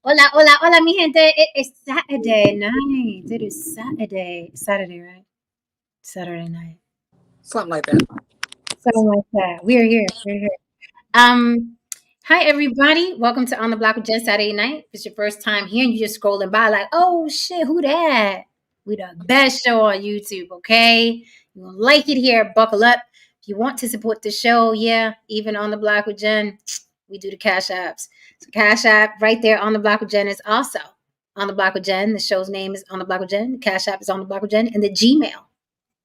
Hola, hola, hola, mi gente. It's Saturday night. It is Saturday. Saturday, right? Saturday night. Something like that. Something like that. We're here. We're here. Um, Hi everybody. Welcome to On the Block with Jen Saturday night. If it's your first time here and you just scrolling by like, oh shit, who that? We the best show on YouTube, okay? You gonna like it here, buckle up. If you want to support the show, yeah, even On the Block with Jen, we do the Cash Apps. So Cash App right there On the Block with Jen is also On the Block with Jen. The show's name is On the Block with Jen. The Cash App is On the Block with Jen. And the Gmail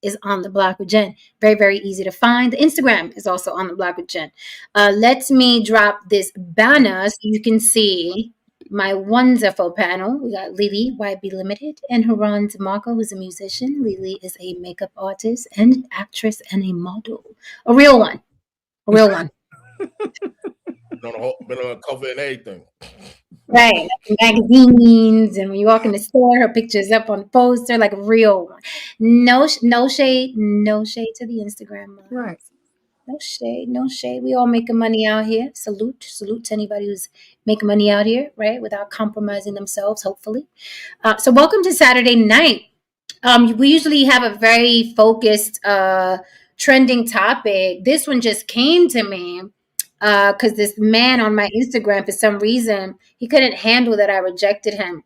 is On the Block with Jen. Very, very easy to find. The Instagram is also On the Block with Jen. Let me drop this banner so you can see my wonderful panel. We got Lily, YB Limited, and Haran DeMarco, who's a musician. Lily is a makeup artist and actress and a model. A real one. A real one. Been on a cover and everything. Right, like magazines, and when you walk in the store, her picture's up on the poster, like a real one. No shade, no shade to the Instagram. Right. No shade, no shade. We all making money out here. Salute to anybody who's making money out here, right? Without compromising themselves, hopefully. So welcome to Saturday night. We usually have a very focused, trending topic. This one just came to me because this man on my Instagram, for some reason, he couldn't handle that I rejected him.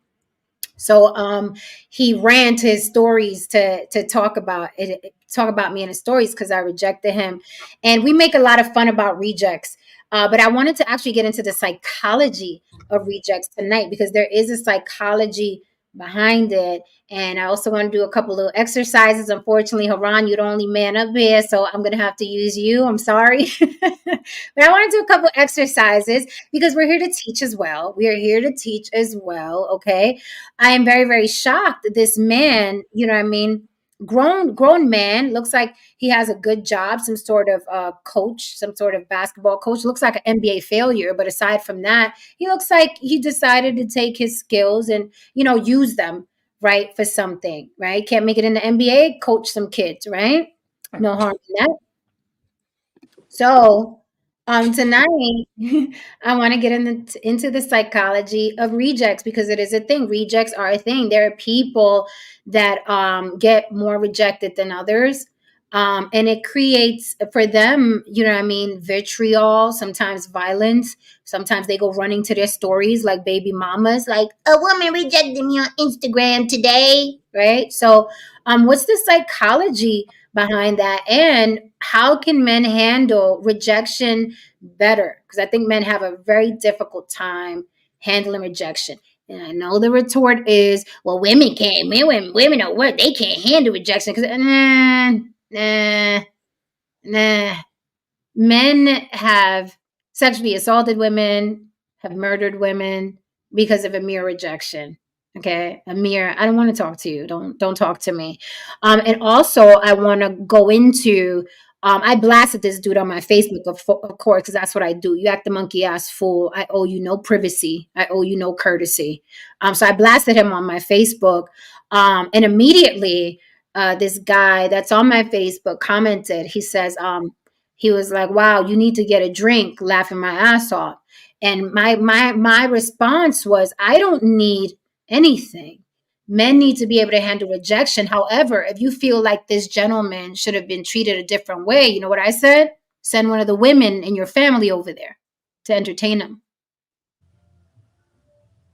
So he ran to his stories to talk about it, talk about me in his stories because I rejected him. And we make a lot of fun about rejects. But I wanted to actually get into the psychology of rejects tonight because there is a psychology behind it. And I also want to do a couple little exercises. Unfortunately, Haran, you're the only man up here, so I'm going to have to use you. I'm sorry. But I want to do a couple exercises because we're here to teach as well. We are here to teach as well, okay? I am very, very shocked that this man, you know what I mean, grown man, looks like he has a good job, some sort of coach, some sort of basketball coach, looks like an NBA failure. But aside from that, he looks like he decided to take his skills and, use them, right, for something, right? Can't make it in the NBA, coach some kids, right? No harm in that. So, tonight I want to get into the psychology of rejects because it is a thing. Rejects are a thing. There are people that get more rejected than others. And it creates for them, vitriol, sometimes violence. Sometimes they go running to their stories like baby mamas, like a woman rejected me on Instagram today, right? So, what's the psychology behind that? And how can men handle rejection better? Because I think men have a very difficult time handling rejection. And I know the retort is, well, women can't. Women are what? They can't handle rejection. Because nah. Men have sexually assaulted women, have murdered women because of a mere rejection. Okay, Amir, I don't want to talk to you. Don't talk to me. And also, I want to go into. I blasted this dude on my Facebook, of course, because that's what I do. You act the monkey ass fool. I owe you no privacy. I owe you no courtesy. So I blasted him on my Facebook, and immediately, this guy that's on my Facebook commented. He says, he was like, "Wow, you need to get a drink," laughing my ass off. And my response was, I don't need anything. Men need to be able to handle rejection. However, if you feel like this gentleman should have been treated a different way, you know what I said? Send one of the women in your family over there to entertain him.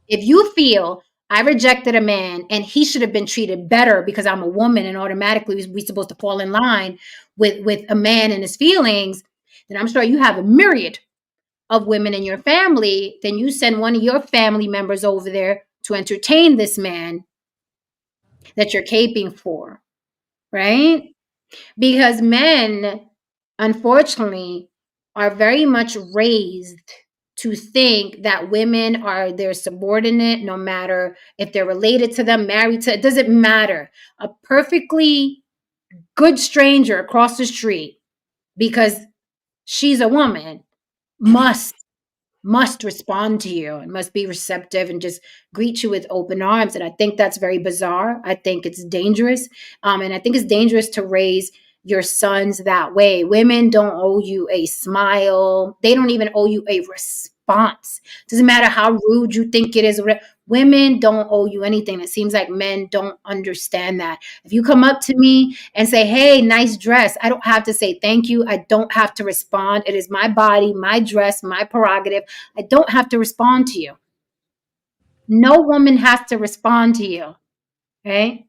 If you feel I rejected a man and he should have been treated better because I'm a woman and automatically we're supposed to fall in line with a man and his feelings, then I'm sure you have a myriad of women in your family. Then you send one of your family members over there to entertain this man that you're caping for, right? Because men, unfortunately, are very much raised to think that women are their subordinate, no matter if they're related to them, married to, it doesn't matter. A perfectly good stranger across the street, because she's a woman, must respond to you and must be receptive and just greet you with open arms. And I think that's very bizarre. I think it's dangerous. And I think it's dangerous to raise your sons that way. Women don't owe you a smile. They don't even owe you a response. Doesn't matter how rude you think it is. Women don't owe you anything. It seems like men don't understand that. If you come up to me and say, hey, nice dress, I don't have to say thank you. I don't have to respond. It is my body, my dress, my prerogative. I don't have to respond to you. No woman has to respond to you, right?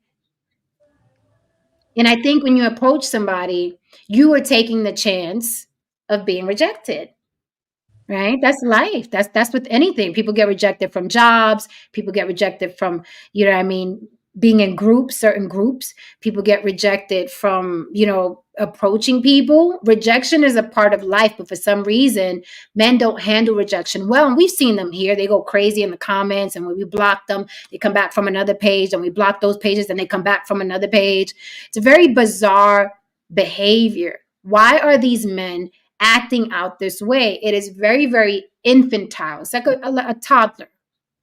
And I think when you approach somebody, you are taking the chance of being rejected. Right? That's life. That's with anything. People get rejected from jobs, people get rejected from, you know what I mean, being in groups, certain groups. People get rejected from, approaching people. Rejection is a part of life, but for some reason, men don't handle rejection well. And we've seen them here. They go crazy in the comments, and when we block them, they come back from another page, and we block those pages, and they come back from another page. It's a very bizarre behavior. Why are these men acting out this way? It is very, very infantile. It's like a toddler.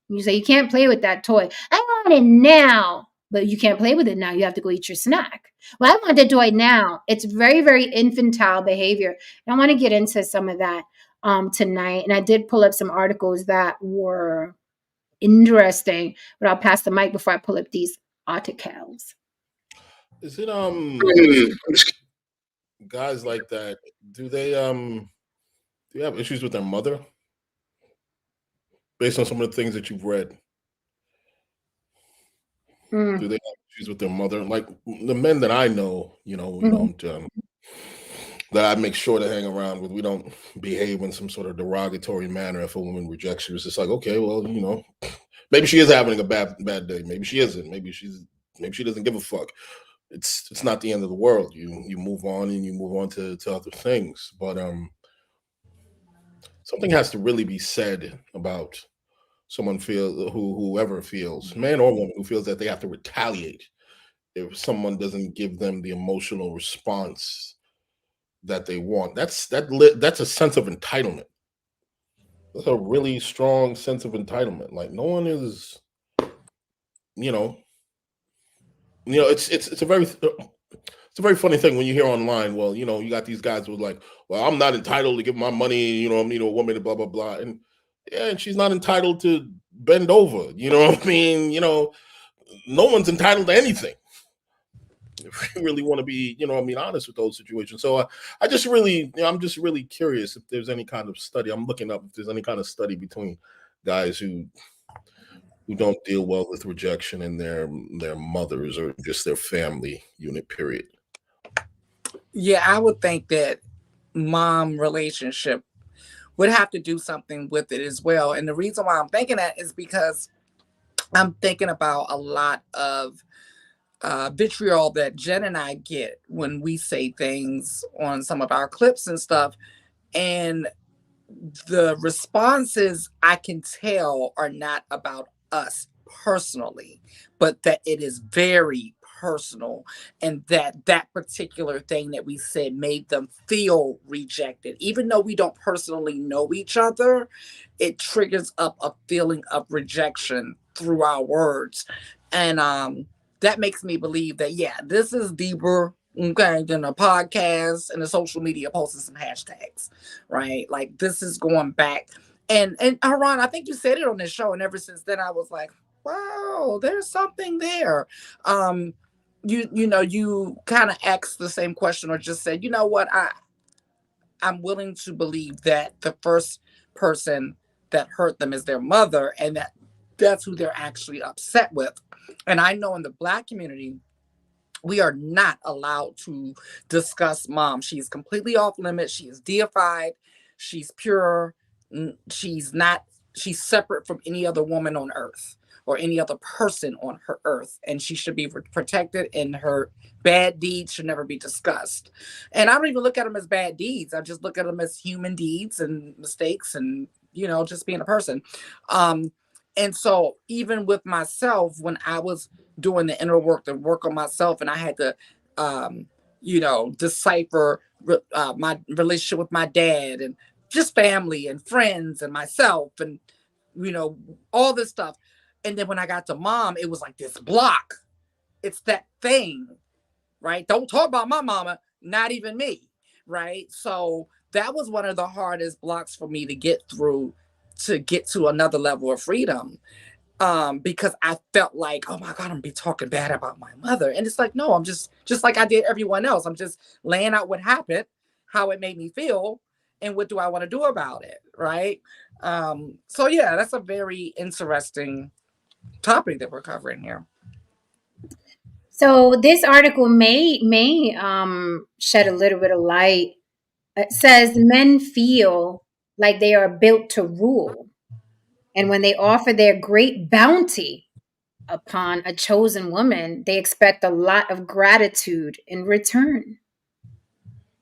You say, you can't play with that toy. I want it now. But you can't play with it now. You have to go eat your snack. Well, I want the toy now. It's very, very infantile behavior. And I want to get into some of that tonight. And I did pull up some articles that were interesting, but I'll pass the mic before I pull up these articles. Is it guys like that? Do they have issues with their mother? Based on some of the things that you've read, do they have issues with their mother? Like the men that I know, we don't that I make sure to hang around with. We don't behave in some sort of derogatory manner if a woman rejects you. It's just like, okay, well, maybe she is having a bad day. Maybe she isn't. Maybe she doesn't give a fuck. It's not the end of the world. You move on and you move on to other things. But something has to really be said about someone whoever feels, man or woman, who feels that they have to retaliate if someone doesn't give them the emotional response that they want. That's a sense of entitlement. That's a really strong sense of entitlement. Like no one is, it's a very funny thing when you hear online. Well, you got these guys who are like, well, I'm not entitled to give my money. I need a woman, blah blah blah, and yeah, and she's not entitled to bend over. You know what I mean? No one's entitled to anything. If you really want to be, honest with those situations. So I'm just really curious if there's any kind of study. I'm looking up if there's any kind of study between guys who don't deal well with rejection in their mothers or just their family unit, period. Yeah, I would think that mom relationship would have to do something with it as well. And the reason why I'm thinking that is because I'm thinking about a lot of vitriol that Jen and I get when we say things on some of our clips and stuff. And the responses I can tell are not about us personally, but that it is very personal, and that particular thing that we said made them feel rejected. Even though we don't personally know each other, it triggers up a feeling of rejection through our words. And that makes me believe that, yeah, this is deeper, okay, than a podcast and a social media posting some hashtags, right? Like this is going back. And Haran, I think you said it on this show, and ever since then I was like, wow, there's something there. You kind of asked the same question, or just said, you know what, I'm willing to believe that the first person that hurt them is their mother, and that's who they're actually upset with. And I know in the Black community, we are not allowed to discuss mom. She's completely off limits. She is deified. She's pure. She's not, she's separate from any other woman on earth or any other person on her earth. And she should be protected, and her bad deeds should never be discussed. And I don't even look at them as bad deeds. I just look at them as human deeds and mistakes and, just being a person. And so even with myself, when I was doing the inner work, the work on myself, and I had to, decipher my relationship with my dad and just family and friends and myself and, all this stuff. And then when I got to mom, it was like this block. It's that thing, right? Don't talk about my mama, not even me, right? So that was one of the hardest blocks for me to get through. to get to another level of freedom. Because I felt like, oh my God, I'm gonna be talking bad about my mother. And it's like, no, I'm just like I did everyone else. I'm just laying out what happened, how it made me feel, and what do I want to do about it, right? So yeah, that's a very interesting topic that we're covering here. So this article may shed a little bit of light. It says men feel like they are built to rule, and when they offer their great bounty upon a chosen woman, they expect a lot of gratitude in return.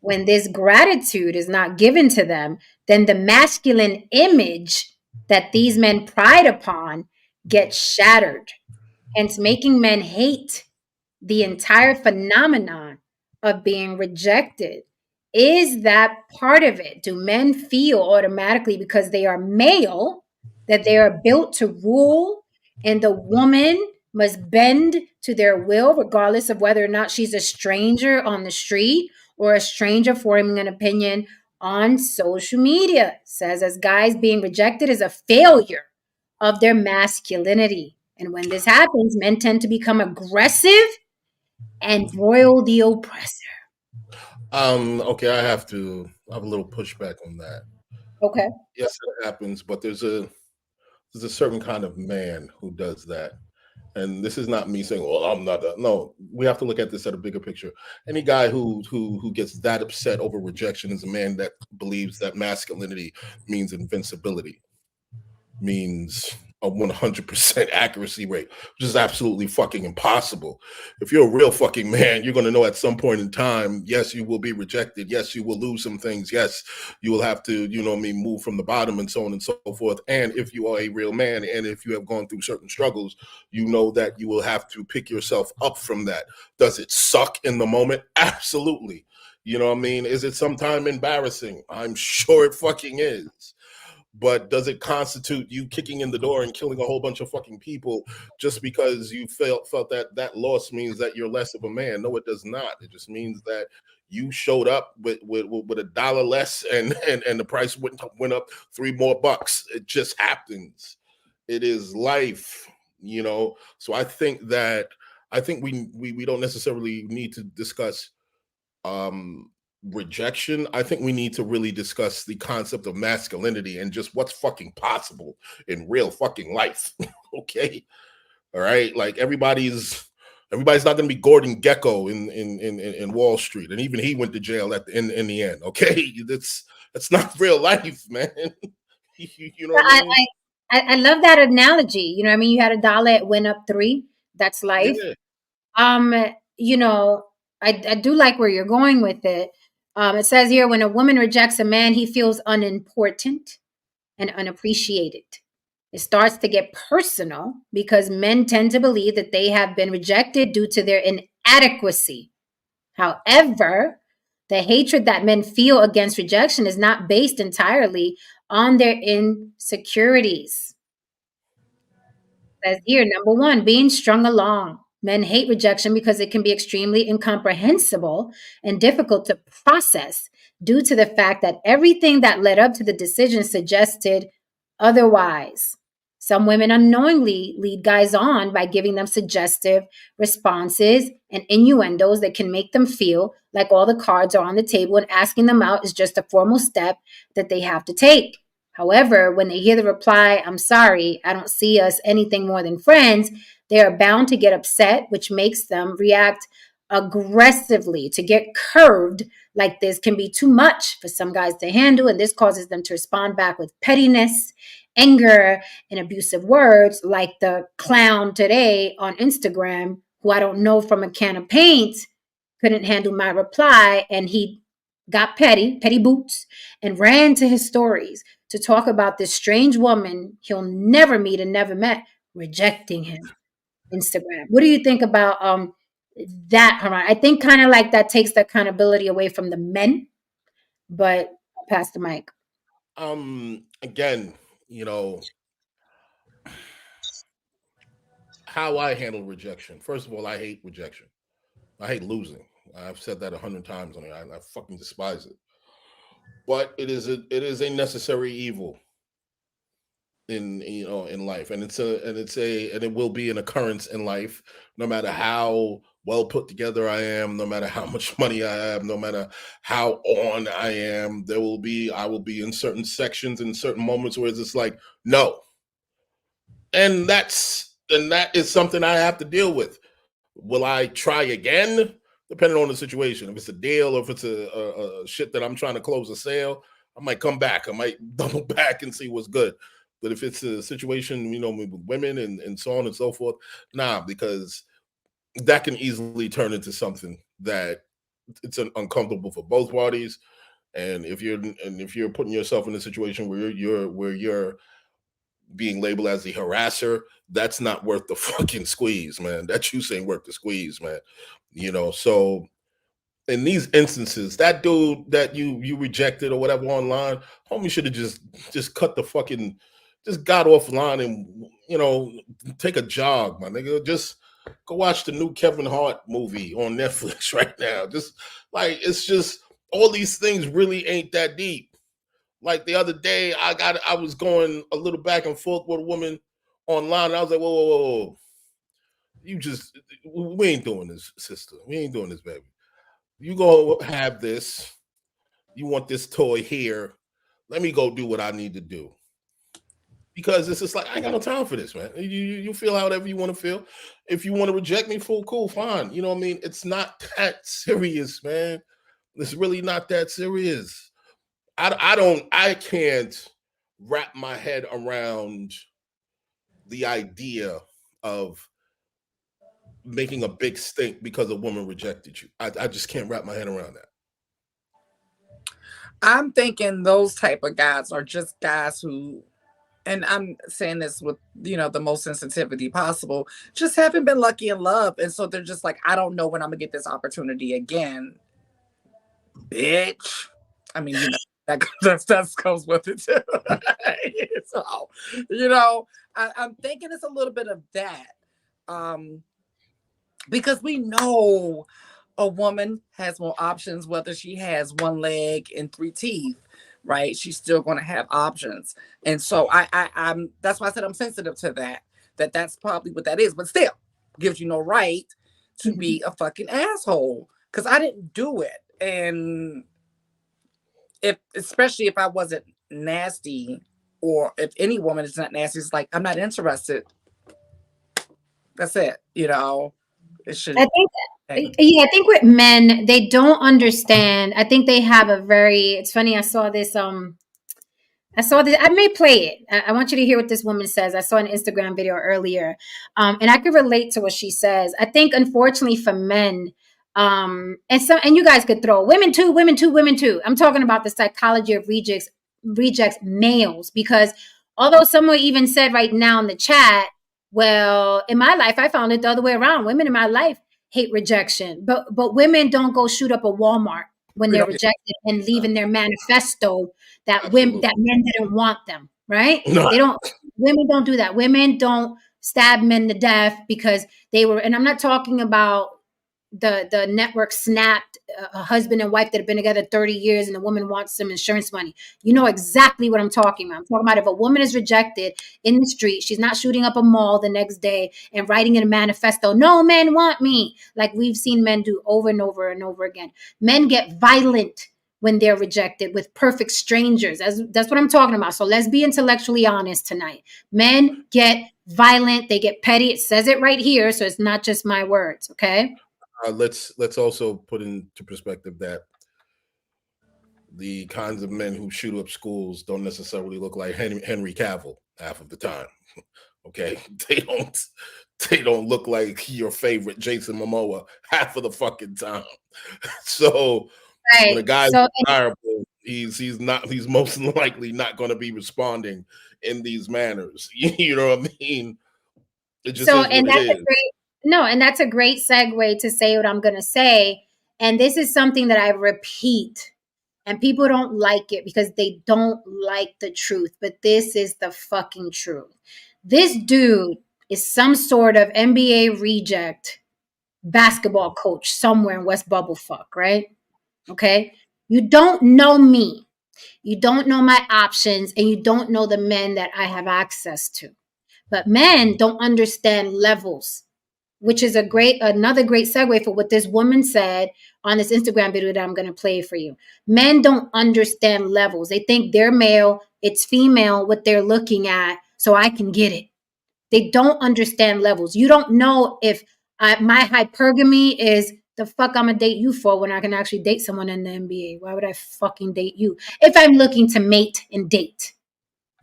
When this gratitude is not given to them, then the masculine image that these men pride upon gets shattered, hence making men hate the entire phenomenon of being rejected. Is that part of it? Do men feel automatically because they are male that they are built to rule and the woman must bend to their will, regardless of whether or not she's a stranger on the street or a stranger forming an opinion on social media? It says as guys being rejected is a failure of their masculinity. And when this happens, men tend to become aggressive and broil the oppressor. Okay, I have a little pushback on that. Okay. Yes, it happens, but there's a certain kind of man who does that. And this is not me saying, "Well, I'm not." No, we have to look at this at a bigger picture. Any guy who gets that upset over rejection is a man that believes that masculinity means invincibility, means a 100% accuracy rate, which is absolutely fucking impossible. If you're a real fucking man, you're going to know at some point in time, yes, you will be rejected. Yes, you will lose some things. Yes, you will have to, move from the bottom and so on and so forth. And if you are a real man and if you have gone through certain struggles, you know that you will have to pick yourself up from that. Does it suck in the moment? Absolutely. You know what I mean? Is it sometimes embarrassing? I'm sure it fucking is. But does it constitute you kicking in the door and killing a whole bunch of fucking people just because you felt that loss means that you're less of a man? No, it does not. It just means that you showed up with a dollar less and the price went up $3 more. It just happens. It is life, So I think we don't necessarily need to discuss um rejection. I think we need to really discuss the concept of masculinity and just what's fucking possible in real fucking life. Okay. All right. Like everybody's not going to be Gordon Gecko in Wall Street, and even he went to jail in the end. Okay. That's not real life, man. You know what I I, mean? I love that analogy. You know what I mean? You had a dollar, it went up three. That's life. Yeah. Um, you know, I do like where you're going with it. It says here when a woman rejects a man, he feels unimportant and unappreciated. It starts to get personal because men tend to believe that they have been rejected due to their inadequacy. However, the hatred that men feel against rejection is not based entirely on their insecurities. Says here, number one, being strung along. Men hate rejection because it can be extremely incomprehensible and difficult to process due to the fact that everything that led up to the decision suggested otherwise. Some women unknowingly lead guys on by giving them suggestive responses and innuendos that can make them feel like all the cards are on the table and asking them out is just a formal step that they have to take. However, when they hear the reply, I'm sorry, I don't see us anything more than friends, they are bound to get upset, which makes them react aggressively. To get curved like this can be too much for some guys to handle, and this causes them to respond back with pettiness, anger, and abusive words, like the clown today on Instagram, who I don't know from a can of paint, couldn't handle my reply, and he got petty boots, and ran to his stories to talk about this strange woman he'll never meet and never met rejecting him. Instagram. What do you think about that, Haran? I think kind of like that takes the accountability away from the men, but I'll pass the mic. Again, how I handle rejection. First of all, I hate rejection. I hate losing. I've said that 100 times on it. I fucking despise it. But it is a necessary evil. in life, and it will be an occurrence in life, no matter how well put together I am, no matter how much money I have, no matter how on I am. I will be in certain sections, in certain moments where it's just like no, and that is something I have to deal with. Will I try again? Depending on the situation. If it's a deal or if it's a shit that I'm trying to close a sale, I might come back. I might double back and see what's good. But if it's a situation, with women and so on and so forth, nah, because that can easily turn into something that it's uncomfortable for both parties. And if you're putting yourself in a situation where you're being labeled as the harasser, that's not worth the fucking squeeze, man. That juice ain't worth the squeeze, man. So in these instances, that dude that you rejected or whatever online, homie should have just cut the fucking, just got offline and take a jog, my nigga. Just go watch the new Kevin Hart movie on Netflix right now. Just like, it's just, all these things really ain't that deep. Like the other day, I was going a little back and forth with a woman online, and I was like, whoa, whoa, whoa, whoa. We ain't doing this, sister. We ain't doing this, baby. You go have this. You want this toy here. Let me go do what I need to do. Because it's just like, I ain't got no time for this, man. You feel however you want to feel. If you want to reject me, cool, fine. You know what I mean? It's not that serious, man. It's really not that serious. I can't wrap my head around the idea of making a big stink because a woman rejected you. I just can't wrap my head around that. I'm thinking those type of guys are just guys who, and I'm saying this with, the most sensitivity possible, just haven't been lucky in love. And so they're just like, I don't know when I'm gonna get this opportunity again. Bitch. I mean, that comes with it too. So, I'm thinking it's a little bit of that. Because we know a woman has more options, whether she has one leg and three teeth, right? She's still going to have options. And so I'm that's why I said I'm sensitive to that. That's probably what that is, but still gives you no right to be a fucking asshole, because I didn't do it. And especially if I wasn't nasty, or if any woman is not nasty, it's like, I'm not interested. That's it. It should. I think with men, they don't understand. I think they have it's funny. I saw this. I may play it. I want you to hear what this woman says. I saw an Instagram video earlier, and I could relate to what she says. I think, unfortunately, for men, and you guys could throw women too, women too, women too. I'm talking about the psychology of rejects males, because although someone even said right now in the chat, well, in my life, I found it the other way around. Women in my life hate rejection, but women don't go shoot up a Walmart when they're rejected and leave in their manifesto that men didn't want them, right? No. Women don't do that. Women don't stab men to death because they were, and I'm not talking about the network snapped a husband and wife that have been together 30 years and the woman wants some insurance money. You know exactly what I'm talking about. I'm talking about if a woman is rejected in the street, she's not shooting up a mall the next day and writing in a manifesto, no men want me, like we've seen men do over and over and over again. Men get violent when they're rejected with perfect strangers. That's what I'm talking about. So let's be intellectually honest tonight. Men get violent. They get petty. It says it right here. So it's not just my words. Okay. Let's also put into perspective that the kinds of men who shoot up schools don't necessarily look like Henry Cavill half of the time. Okay, they don't look like your favorite Jason Momoa half of the fucking time. So when a guy's desirable, he's most likely not going to be responding in these manners. You know what I mean? It just is what it is. And that's a great segue to say what I'm going to say. And this is something that I repeat, and people don't like it because they don't like the truth. But this is the fucking truth. This dude is some sort of NBA reject basketball coach somewhere in West Bubblefuck, right? Okay. You don't know me. You don't know my options, and you don't know the men that I have access to. But men don't understand levels, which is another great segue for what this woman said on this Instagram video that I'm going to play for you. Men don't understand levels. They think they're male, it's female, what they're looking at, so I can get it. They don't understand levels. You don't know if my hypergamy is the fuck I'm gonna date you for when I can actually date someone in the NBA. Why would I fucking date you if I'm looking to mate and date?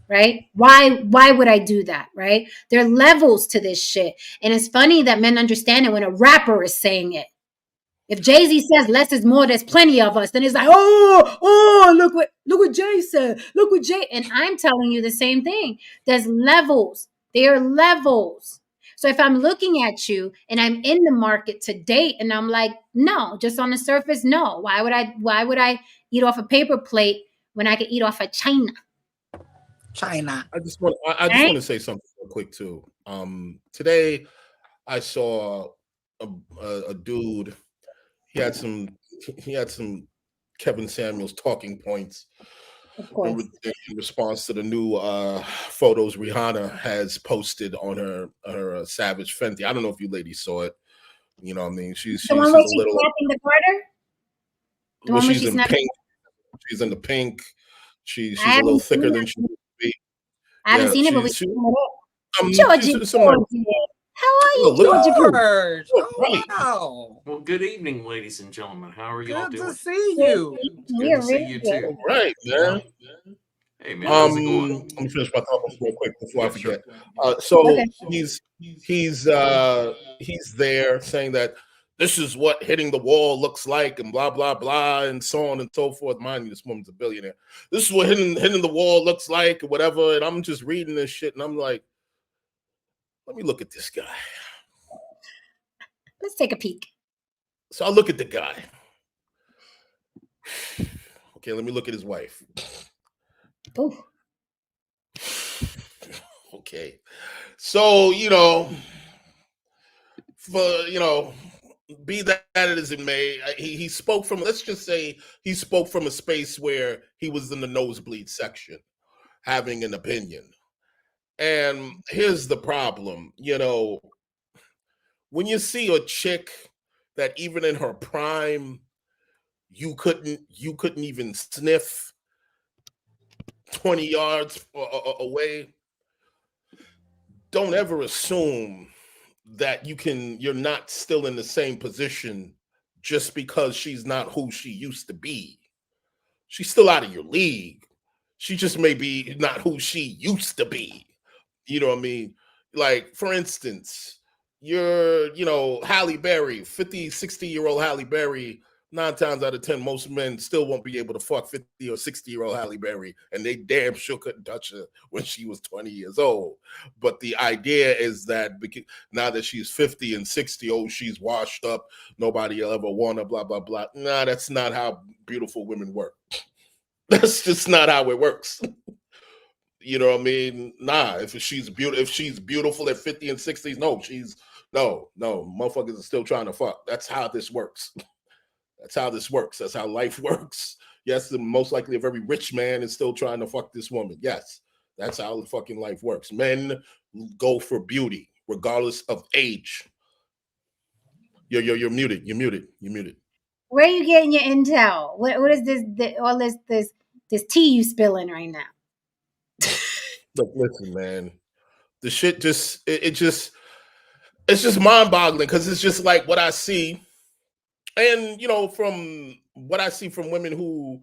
Right? Why would I do that? Right? There are levels to this shit. And it's funny that men understand it when a rapper is saying it. If Jay-Z says less is more, there's plenty of us, then it's like, look what Jay said. Look what Jay. And I'm telling you the same thing. There's levels. There are levels. So if I'm looking at you and I'm in the market to date and I'm like, no, just on the surface, no. Why would I eat off a paper plate when I could eat off a China? I just want to say something real quick too. Today I saw a dude. He had some Kevin Samuels talking points in response to the new photos Rihanna has posted on her Savage Fenty. I don't know if you ladies saw it. You know what I mean? She's the one where she's snapping the Carter? The one where she's in pink. She's in the pink. She's a little thicker than she used to be. I haven't seen it, but we can look Georgia. How are you, George? Oh, wow. Well, good evening, ladies and gentlemen. How are y'all doing? Good to see you. Good to see you too. Right, man. Hey, man, how's it going? Let me finish my thought real quick before I forget. So he's there saying that this is what hitting the wall looks like, and blah blah blah, and so on and so forth. Mind you, this woman's a billionaire. This is what hitting the wall looks like, or whatever. And I'm just reading this shit, and I'm like, let me look at this guy. Let's take a peek. So I look at the guy. Okay, let me look at his wife. Ooh. Okay. So, be that as it may, he spoke from, let's just say he spoke from a space where he was in the nosebleed section, having an opinion. And here's the problem, when you see a chick that even in her prime, you couldn't even sniff 20 yards away, don't ever assume that you're not still in the same position just because she's not who she used to be. She's still out of your league. She just may be not who she used to be. You know what I mean? Like, for instance, you're, Halle Berry, 50, 60-year-old Halle Berry, 9 times out of 10, most men still won't be able to fuck 50 or 60-year-old Halle Berry, and they damn sure couldn't touch her when she was 20 years old. But the idea is that now that she's 50 and 60, she's washed up, nobody will ever want her, blah, blah, blah. Nah, that's not how beautiful women work. That's just not how it works. You know what I mean? Nah, if she's beautiful at 50 and 60s, no, motherfuckers are still trying to fuck. That's how this works. That's how this works. That's how life works. Yes, most likely a very rich man is still trying to fuck this woman. Yes, that's how fucking life works. Men go for beauty, regardless of age. You're muted. You're muted. Where are you getting your intel? What is this tea you spilling right now? Look, listen, man. The shit it's just mind-boggling because it's just like what I see. And from what I see from women who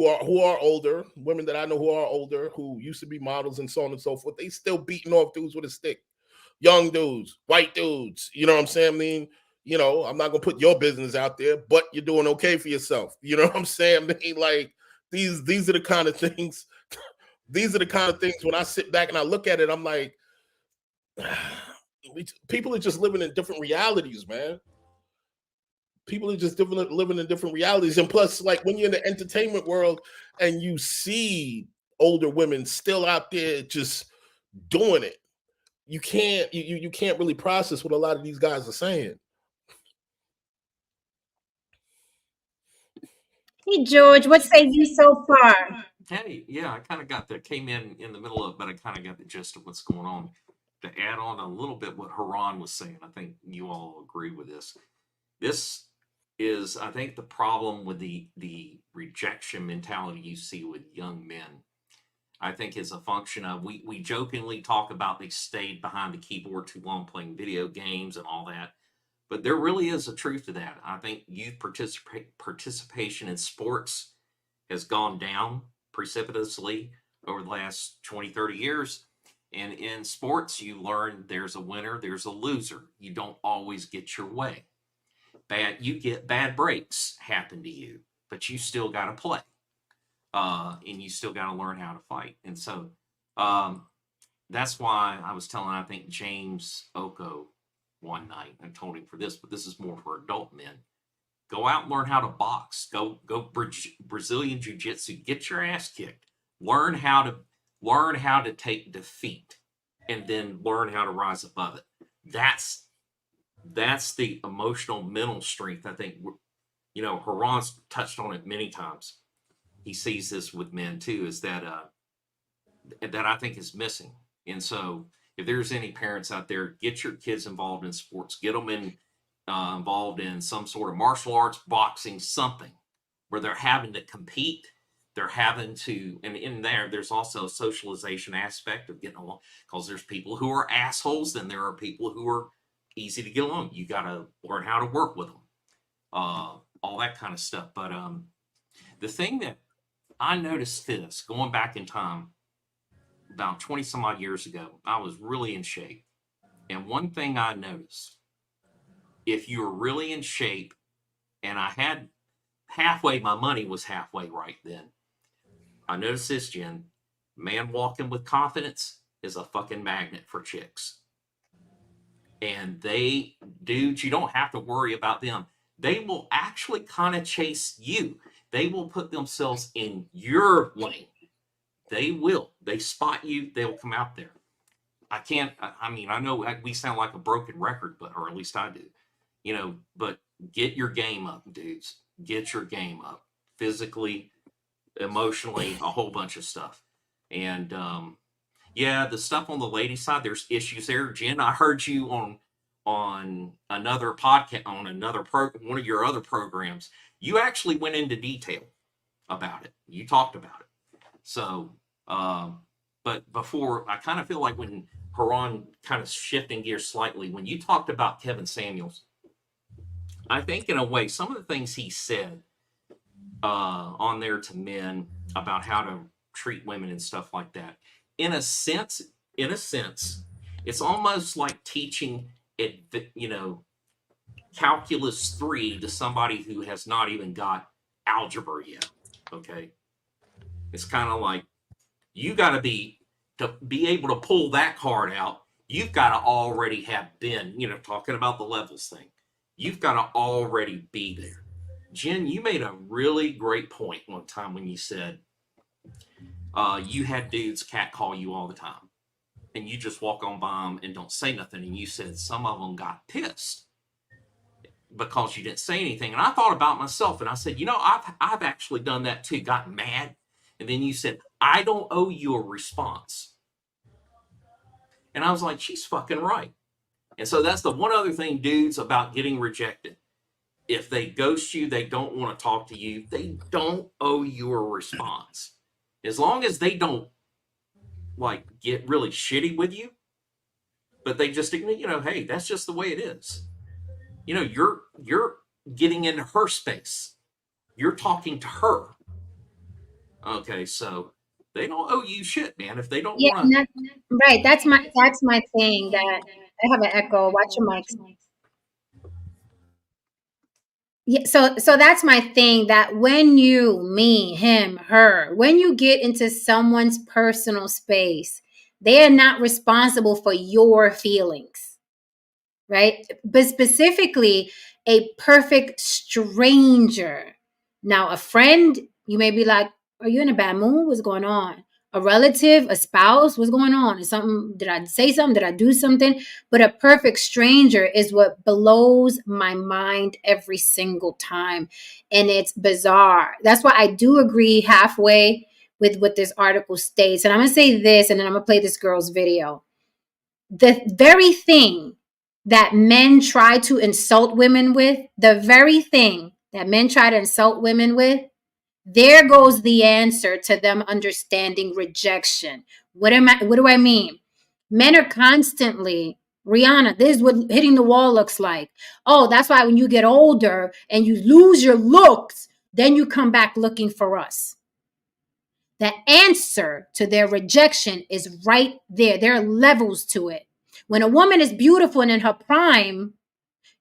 are older, women that I know who are older, who used to be models and so on and so forth, they still beating off dudes with a stick. Young dudes, white dudes, you know what I'm saying? I mean, I'm not gonna put your business out there, but you're doing okay for yourself. You know what I'm saying? I mean, like these are the kind of things. These are the kind of things when I sit back and I look at it, I'm like, people are just living in different realities, man. People are just living in different realities. And plus, like when you're in the entertainment world and you see older women still out there just doing it, you can't really process what a lot of these guys are saying. Hey, George, what say you so far? Hey, yeah, I kind of came in the middle of, but I kind of got the gist of what's going on. To add on a little bit what Haran was saying, I think you all agree with this. This is, I think, the problem with the rejection mentality you see with young men. I think is a function of we jokingly talk about they stayed behind the keyboard too long playing video games and all that, but there really is a truth to that. I think youth participation in sports has gone down precipitously over the last 20, 30 years. And in sports, you learn there's a winner, there's a loser. You don't always get your way. You get bad breaks happen to you, but you still got to play. And you still got to learn how to fight. And so that's why I was telling, I think, James Oko one night, and told him for this, but this is more for adult men. Go out and learn how to box. Go Brazilian jiu-jitsu. Get your ass kicked. Learn how to take defeat, and then learn how to rise above it. That's the emotional mental strength. I think Haran's touched on it many times. He sees this with men too. Is that I think is missing. And so, if there's any parents out there, get your kids involved in sports. Get them involved in some sort of martial arts, boxing, something where they're having to compete. They're having to, and in there's also a socialization aspect of getting along, because there's people who are assholes and there are people who are easy to get along. You got to learn how to work with them, all that kind of stuff. But the thing that I noticed this going back in time, about 20 some odd years ago, I was really in shape. And one thing I noticed, if you were really in shape, and I had my money was halfway right then. I noticed this, Jen. Man walking with confidence is a fucking magnet for chicks. And dudes, you don't have to worry about them. They will actually kind of chase you. They will put themselves in your lane. They will. They spot you, they'll come out there. I know we sound like a broken record, or at least I do. But get your game up, dudes. Get your game up. Physically, emotionally, a whole bunch of stuff. And the stuff on the lady side, there's issues there. Jen, I heard you on another podcast, on one of your other programs. You actually went into detail about it. You talked about it. So, but before, I kind of feel like when Haran, kind of shifting gears slightly, when you talked about Kevin Samuels, I think in a way, some of the things he said on there to men about how to treat women and stuff like that, in a sense, it's almost like teaching calculus 3 to somebody who has not even got algebra yet. Okay. It's kind of like, you got to be able to pull that card out. You've got to already have been, talking about the levels thing. You've got to already be there. Jen, you made a really great point one time when you said you had dudes catcall you all the time, and you just walk on by them and don't say nothing. And you said some of them got pissed because you didn't say anything. And I thought about myself, and I said, I've actually done that too, gotten mad. And then you said, I don't owe you a response. And I was like, she's fucking right. And so that's the one other thing, dudes, about getting rejected. If they ghost you, they don't want to talk to you, they don't owe you a response. As long as they don't get really shitty with you, but they just ignore, hey, that's just the way it is. You're getting into her space. You're talking to her. Okay, so they don't owe you shit, man. If they don't want to, right? That's my thing. That I have an echo. Watch your mics. Yeah, so that's my thing, that when you, me, him, her, when you get into someone's personal space, they are not responsible for your feelings, right? But specifically, a perfect stranger. Now, a friend, you may be like, are you in a bad mood? What's going on? A relative, a spouse, what's going on? Is something, did I say something? Did I do something? But a perfect stranger is what blows my mind every single time. And it's bizarre. That's why I do agree halfway with what this article states. And I'm going to say this, and then I'm going to play this girl's video. The very thing that men try to insult women with, the very thing that men try to insult women with, there goes the answer to them understanding rejection. What do I mean? Men are constantly, Rihanna, this is what hitting the wall looks like. Oh, that's why when you get older and you lose your looks, then you come back looking for us. The answer to their rejection is right there. There are levels to it. When a woman is beautiful and in her prime,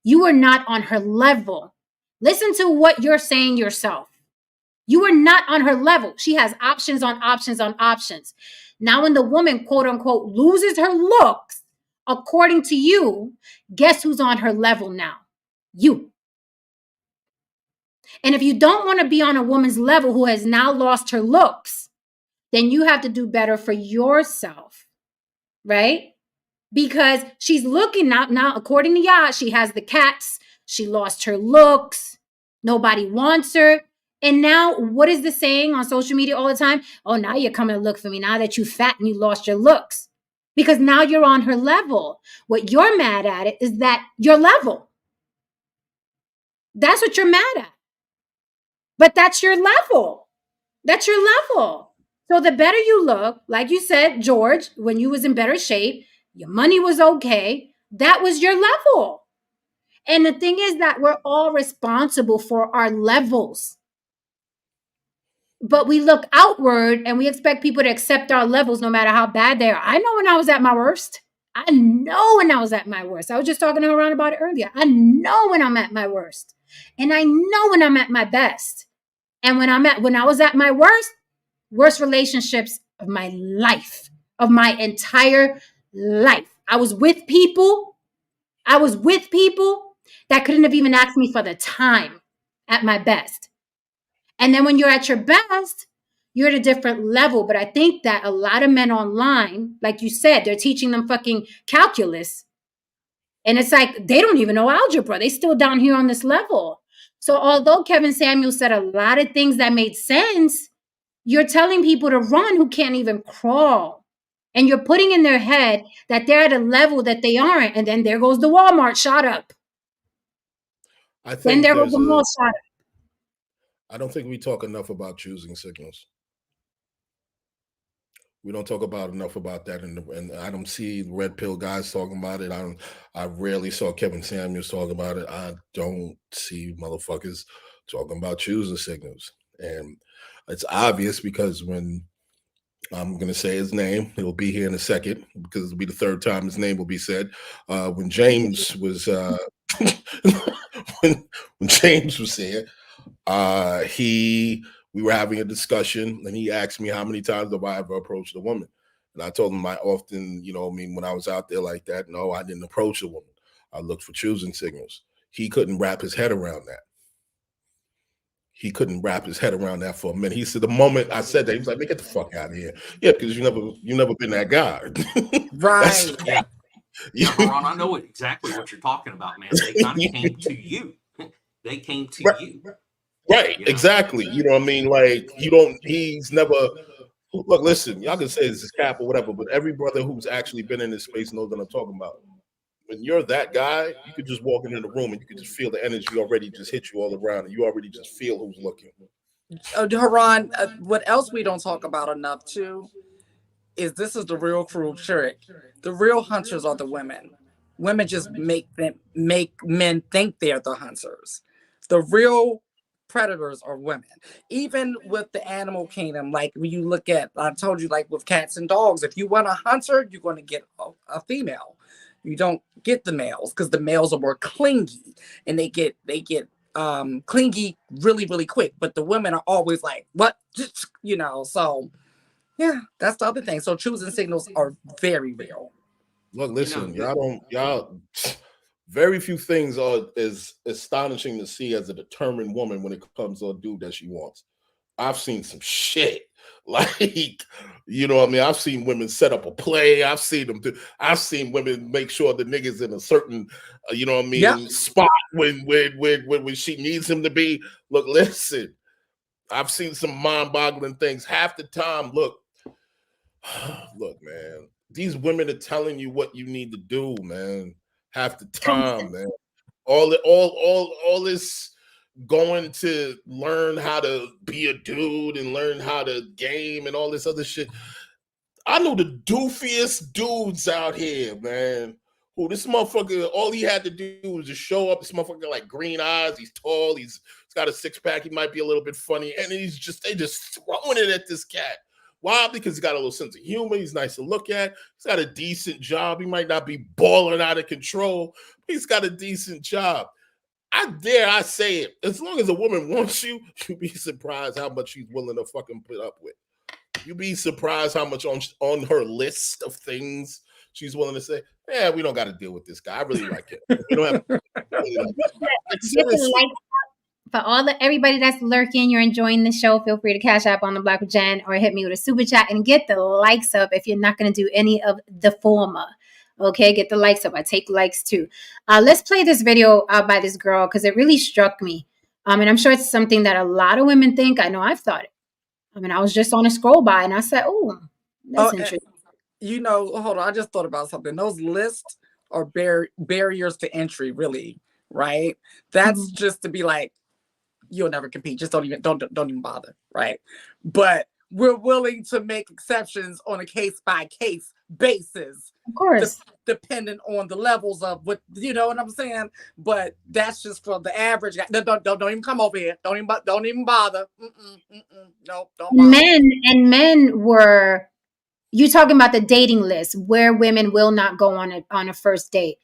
you are not on her level. Listen to what you're saying yourself. You are not on her level. She has options on options on options. Now, when the woman, quote unquote, loses her looks, according to you, guess who's on her level now? You. And if you don't want to be on a woman's level who has now lost her looks, then you have to do better for yourself, right? Because she's looking now, according to Yah, she has the cats. She lost her looks. Nobody wants her. And now, what is the saying on social media all the time? Oh, now you're coming to look for me now that you fat and you lost your looks. Because now you're on her level. What you're mad at it is that your level. That's what you're mad at. But that's your level. That's your level. So the better you look, like you said, George, when you was in better shape, your money was okay, that was your level. And the thing is that we're all responsible for our levels. But we look outward and we expect people to accept our levels no matter how bad they are. I know when I was at my worst. I know when I was at my worst. I was just talking to her around about it earlier. I know when I'm at my worst. And I know when I'm at my best. And when I was at my worst relationships of my life, of my entire life. I was with people that couldn't have even asked me for the time at my best. And then when you're at your best, you're at a different level. But I think that a lot of men online, like you said, they're teaching them fucking calculus. And it's like, they don't even know algebra. They still down here on this level. So although Kevin Samuel said a lot of things that made sense, you're telling people to run who can't even crawl. And you're putting in their head that they're at a level that they aren't. And then there goes the Walmart shot up. I think then there goes the mall shot up. I don't think we talk enough about choosing signals. We don't talk about enough about that, and I don't see red pill guys talking about it. I rarely saw Kevin Samuels talk about it. I don't see motherfuckers talking about choosing signals, and it's obvious because when I'm going to say his name, it'll be here in a second because it'll be the third time his name will be said. When James was when James was here, we were having a discussion and he asked me how many times have I ever approached a woman. And I told him I often, when I was out there like that, no, I didn't approach a woman. I looked for choosing signals. He couldn't wrap his head around that. He couldn't wrap his head around that for a minute. He said the moment I said that, he was like, "Man, get the fuck out of here." Yeah, because you never been that guy. Right. Yeah, Ron, I know exactly what you're talking about, man. They kind of came to you. They came to you. Right, exactly. You know what I mean? Like, he's never, look, listen, y'all can say this is cap or whatever, but every brother who's actually been in this space knows what I'm talking about. When you're that guy, you could just walk into the room and you could just feel the energy already just hit you all around, and you already just feel who's looking. Haran, what else we don't talk about enough too is this is the real cruel trick. The real hunters are the women. Women just make men think they're the hunters. The real predators are women. Even with the animal kingdom, like when you look at, I told you, like with cats and dogs, if you want a hunter, you're going to get a female. You don't get the males because the males are more clingy and they get clingy really, really quick. But the women are always like, what? So yeah, that's the other thing. So choosing signals are very real. Look, listen, y'all very few things are as astonishing to see as a determined woman when it comes to a dude that she wants. I've seen some shit. Like, you know what I mean? I've seen women set up a play. I've seen women make sure the nigga's in a certain, spot when she needs him to be. Look, listen, I've seen some mind-boggling things. Half the time, look, man, these women are telling you what you need to do, man. Half the time, man. All this going to learn how to be a dude and learn how to game and all this other shit. I know the doofiest dudes out here, man. Who this motherfucker, all he had to do was just show up. This motherfucker like green eyes. He's tall. He's got a six pack. He might be a little bit funny. And they just throwing it at this cat. Why? Because he's got a little sense of humor. He's nice to look at. He's got a decent job. He might not be balling out of control, but he's got a decent job. I say it. As long as a woman wants you, you'd be surprised how much she's willing to fucking put up with. You'd be surprised how much on her list of things she's willing to say, yeah, we don't got to deal with this guy. I really like it. We don't have for everybody that's lurking, you're enjoying the show, feel free to cash app on the Block with Jen or hit me with a super chat and get the likes up if you're not going to do any of the former. Okay, get the likes up. I take likes too. Let's play this video by this girl because it really struck me. And I'm sure it's something that a lot of women think. I know I've thought it. I mean, I was just on a scroll by and I said, oh, that's interesting. Hold on. I just thought about something. Those lists are barriers to entry, really, right? That's just to be like, you'll never compete. Just don't even bother, right? But we're willing to make exceptions on a case-by-case basis. Of course. Depending on the levels of what, you know what I'm saying? But that's just for the average guy. Don't even come over here. Don't even bother. No, don't bother. Men were, you talking about the dating list where women will not go on a first date.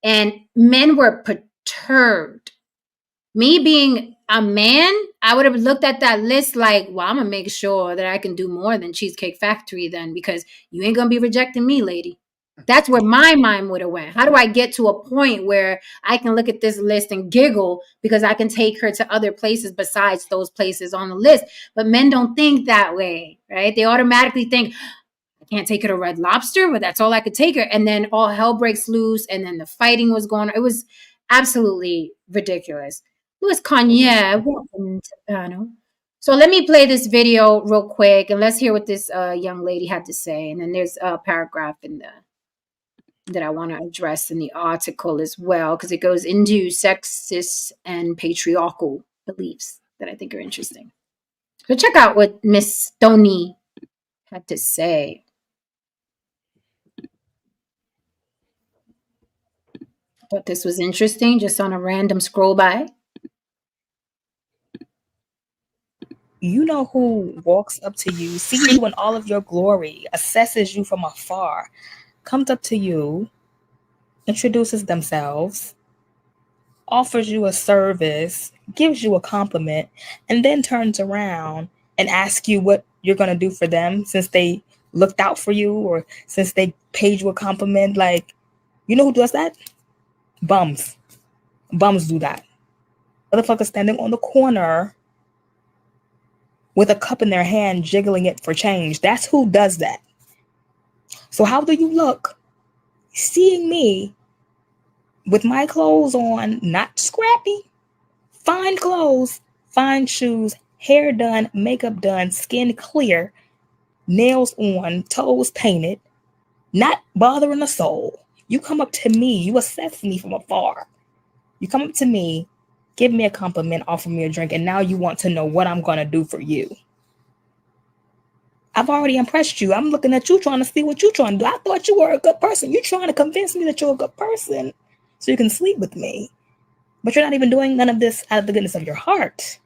And men were perturbed. Me being a man, I would have looked at that list like, well, I'm going to make sure that I can do more than Cheesecake Factory then, because you ain't going to be rejecting me, lady. That's where my mind would have went. How do I get to a point where I can look at this list and giggle because I can take her to other places besides those places on the list? But men don't think that way, right? They automatically think, I can't take her to Red Lobster, but that's all I could take her. And then all hell breaks loose. And then the fighting was going on. It was absolutely ridiculous. Louis Kanye, welcome to the panel. So let me play this video real quick and let's hear what this young lady had to say. And then there's a paragraph that I want to address in the article as well, because it goes into sexist and patriarchal beliefs that I think are interesting. So check out what Miss Stoney had to say. I thought this was interesting, just on a random scroll by. You know who walks up to you, sees you in all of your glory, assesses you from afar, comes up to you, introduces themselves, offers you a service, gives you a compliment, and then turns around and asks you what you're going to do for them since they looked out for you or since they paid you a compliment. Like, you know who does that? Bums. Bums do that. Motherfuckers standing on the corner with a cup in their hand, jiggling it for change. That's who does that. So how do you look seeing me with my clothes on, not scrappy, fine clothes, fine shoes, hair done, makeup done, skin clear, nails on, toes painted, not bothering a soul. You come up to me, you assess me from afar. You come up to me, give me a compliment, offer me a drink, and now you want to know what I'm going to do for you. I've already impressed you. I'm looking at you trying to see what you're trying to do. I thought you were a good person. You're trying to convince me that you're a good person so you can sleep with me. But you're not even doing none of this out of the goodness of your heart.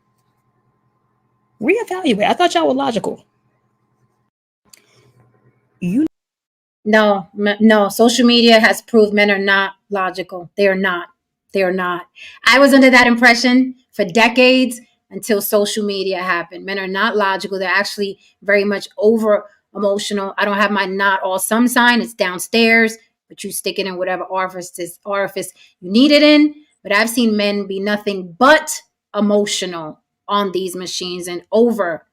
Reevaluate. I thought y'all were logical. No. Social media has proved men are not logical. They are not. I was under that impression for decades until social media happened. Men are not logical. They're actually very much over emotional. I don't have my not all some sign. It's downstairs, but you stick it in whatever orifice you need it in. But I've seen men be nothing but emotional on these machines and over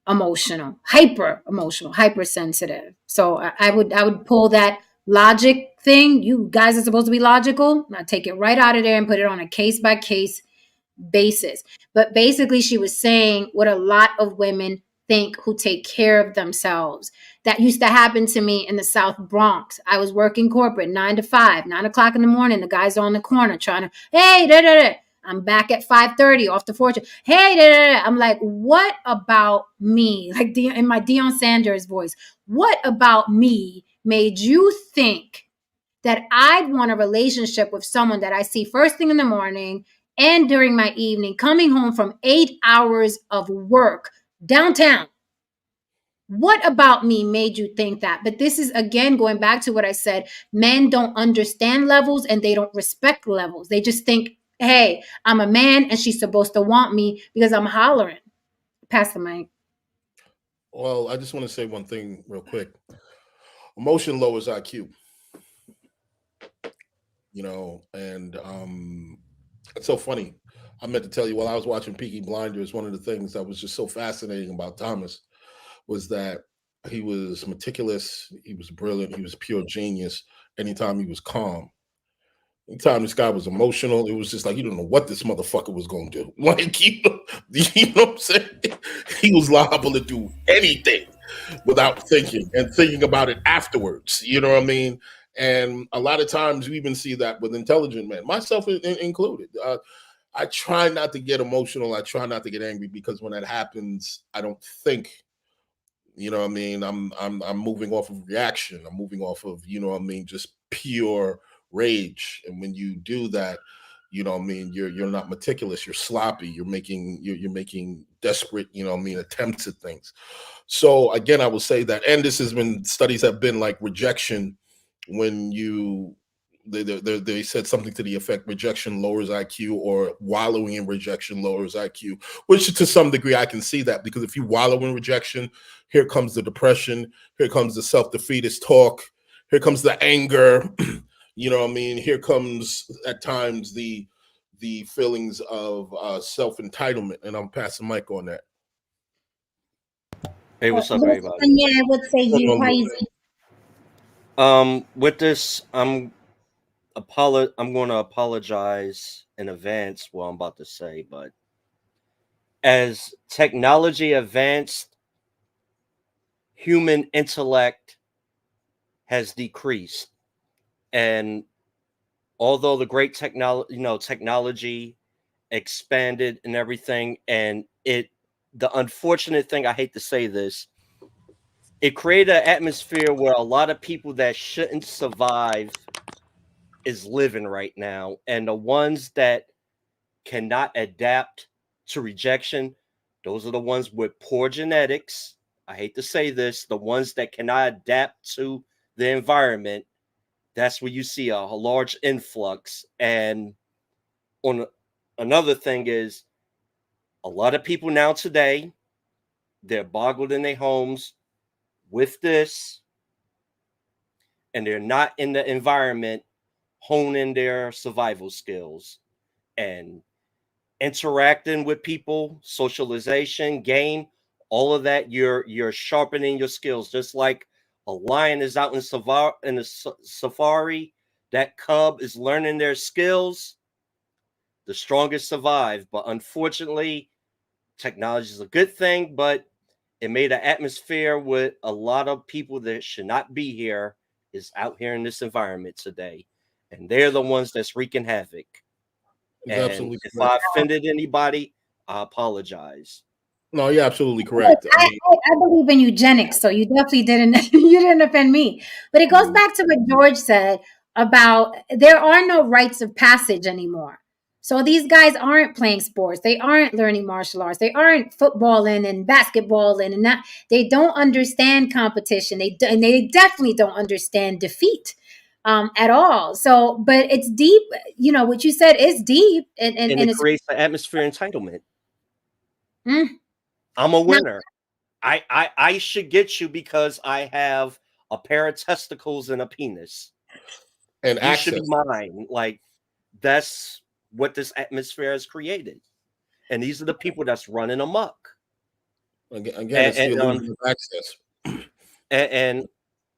emotional, hyper emotional, hypersensitive. So I would pull that logic thing. You guys are supposed to be logical. Now take it right out of there and put it on a case by case basis. But basically, she was saying what a lot of women think who take care of themselves. That used to happen to me in the South Bronx. I was working corporate 9 to 5, 9 o'clock in the morning. The guys on the corner trying to, hey, da, da, da. I'm back at 5:30 off the fortune. Hey, da, da, da. I'm like, what about me? Like in my Deion Sanders voice, what about me made you think that I'd want a relationship with someone that I see first thing in the morning and during my evening, coming home from 8 hours of work downtown? What about me made you think that? But this is, again, going back to what I said. Men don't understand levels and they don't respect levels. They just think, hey, I'm a man and she's supposed to want me because I'm hollering. Pass the mic. Well, I just want to say one thing real quick. Emotion lowers IQ, and it's so funny. I meant to tell you, while I was watching Peaky Blinders, one of the things that was just so fascinating about Thomas was that he was meticulous, he was brilliant, he was pure genius anytime he was calm. Anytime this guy was emotional, it was just like, you don't know what this motherfucker was going to do. Like, you know what I'm saying? He was liable to do anything without thinking and thinking about it afterwards. You know what I mean? And a lot of times we even see that with intelligent men, myself included. I try not to get emotional. I try not to get angry, because when that happens, I don't think. You know what I mean? I'm moving off of reaction. I'm moving off of, just pure rage. And when you do that, you're not meticulous, you're sloppy, you're making desperate, attempts at things. So again, I will say that, and this has been, studies have been like rejection, when they said something to the effect rejection lowers IQ, or wallowing in rejection lowers IQ, which to some degree I can see that, because if you wallow in rejection, here comes the depression, here comes the self-defeatist talk, here comes the anger, you know what I mean? Here comes at times the feelings of self-entitlement, and I'm passing mic on that. Hey, what's up, Listen, everybody? yeah, I would say you crazy. With this, I'm going to apologize in advance what I'm about to say, but as technology advanced, human intellect has decreased, and although the great technology expanded and everything, and the unfortunate thing, I hate to say this, it created an atmosphere where a lot of people that shouldn't survive is living right now, and the ones that cannot adapt to rejection, those are the ones with poor genetics. I hate to say this, the ones that cannot adapt to the environment, that's where you see a large influx. And on another thing is, a lot of people now today, they're boggled in their homes with this, and they're not in the environment honing their survival skills and interacting with people, socialization, game, all of that. You're sharpening your skills, just like a lion is out in the safari. That cub is learning their skills. The strongest survive, but unfortunately, technology is a good thing, but it made an atmosphere with a lot of people that should not be here is out here in this environment today, and they're the ones that's wreaking havoc. It's And absolutely if correct. I offended anybody, I apologize. No, you're absolutely correct. I mean, I believe in eugenics, so you definitely didn't you didn't offend me. But it goes back to what George said about there are no rites of passage anymore. So these guys aren't playing sports. They aren't learning martial arts. They aren't footballing and basketballing and that. They don't understand competition. And they definitely don't understand defeat at all. So, but it's deep. You know what you said is deep, And and it it's creates the atmosphere of entitlement. mm, I'm a not winner. I should get you because I have a pair of testicles and a penis. and You should be access. mine. Like, that's what this atmosphere has created. And these are the people that's running amok. Again, And it's the and, illusion of access. and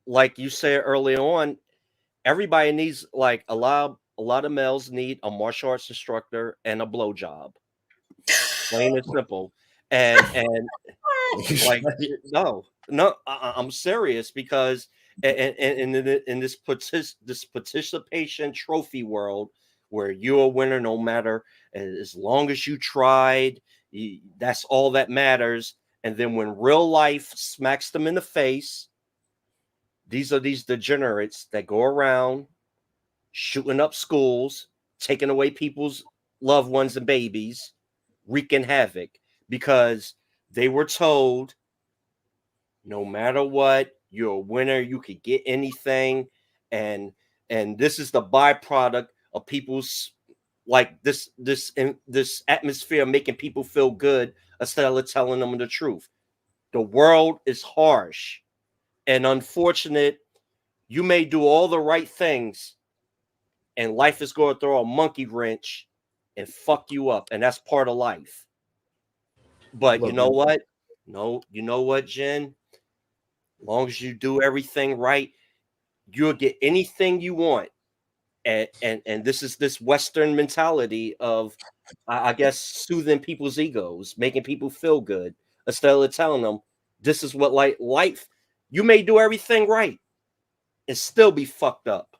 like you said earlier on, everybody needs, like, a lot of males need a martial arts instructor and a blowjob. plain and simple. And like no, I'm serious because in this participation trophy world where you're a winner no matter as long as you tried, that's all that matters. And then when real life smacks them in the face, these are these degenerates that go around shooting up schools, taking away people's loved ones and babies, wreaking havoc because they were told no matter what, you're a winner, you could get anything. And this is the byproduct of people's like this atmosphere making people feel good instead of telling them the truth. The world is harsh and unfortunate. You may do all the right things and life is going to throw a monkey wrench and fuck you up, and that's part of life. But you Look, know what? No, you know what, Jen? As long as you do everything right, you'll get anything you want. And this is this Western mentality of, I guess, soothing people's egos, making people feel good instead of telling them this is what like life. You may do everything right and still be fucked up.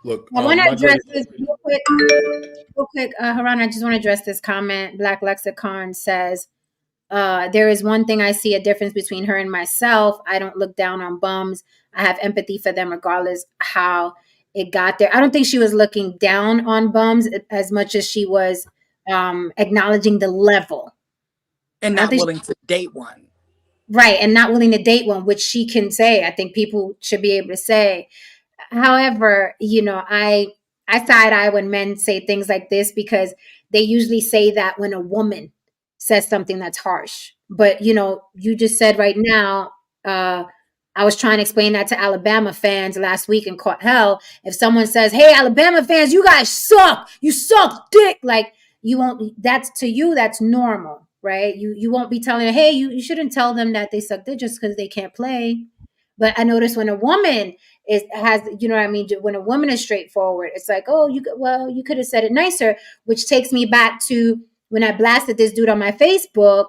look, I want to my address greatest this real quick. Real quick, Haran, I just want to address this comment. Black Lexicon says, there is one thing I see a difference between her and myself. I don't look down on bums. I have empathy for them regardless how it got there. I don't think she was looking down on bums as much as she was acknowledging the level. And I don't not think willing to date one. right, and not willing to date one, which she can say. I think people should be able to say. However, I side eye when men say things like this because they usually say that when a woman says something that's harsh. But you just said right now, I was trying to explain that to Alabama fans last week and caught hell. If someone says, "Hey, Alabama fans, you guys suck. You suck dick," like you won't. That's to you. That's normal, right? You won't be telling them, "Hey, you shouldn't tell them that they suck dick just because they can't play." But I notice when a woman has, what I mean, when a woman is straightforward, it's like, oh, you could have said it nicer, which takes me back to when I blasted this dude on my Facebook.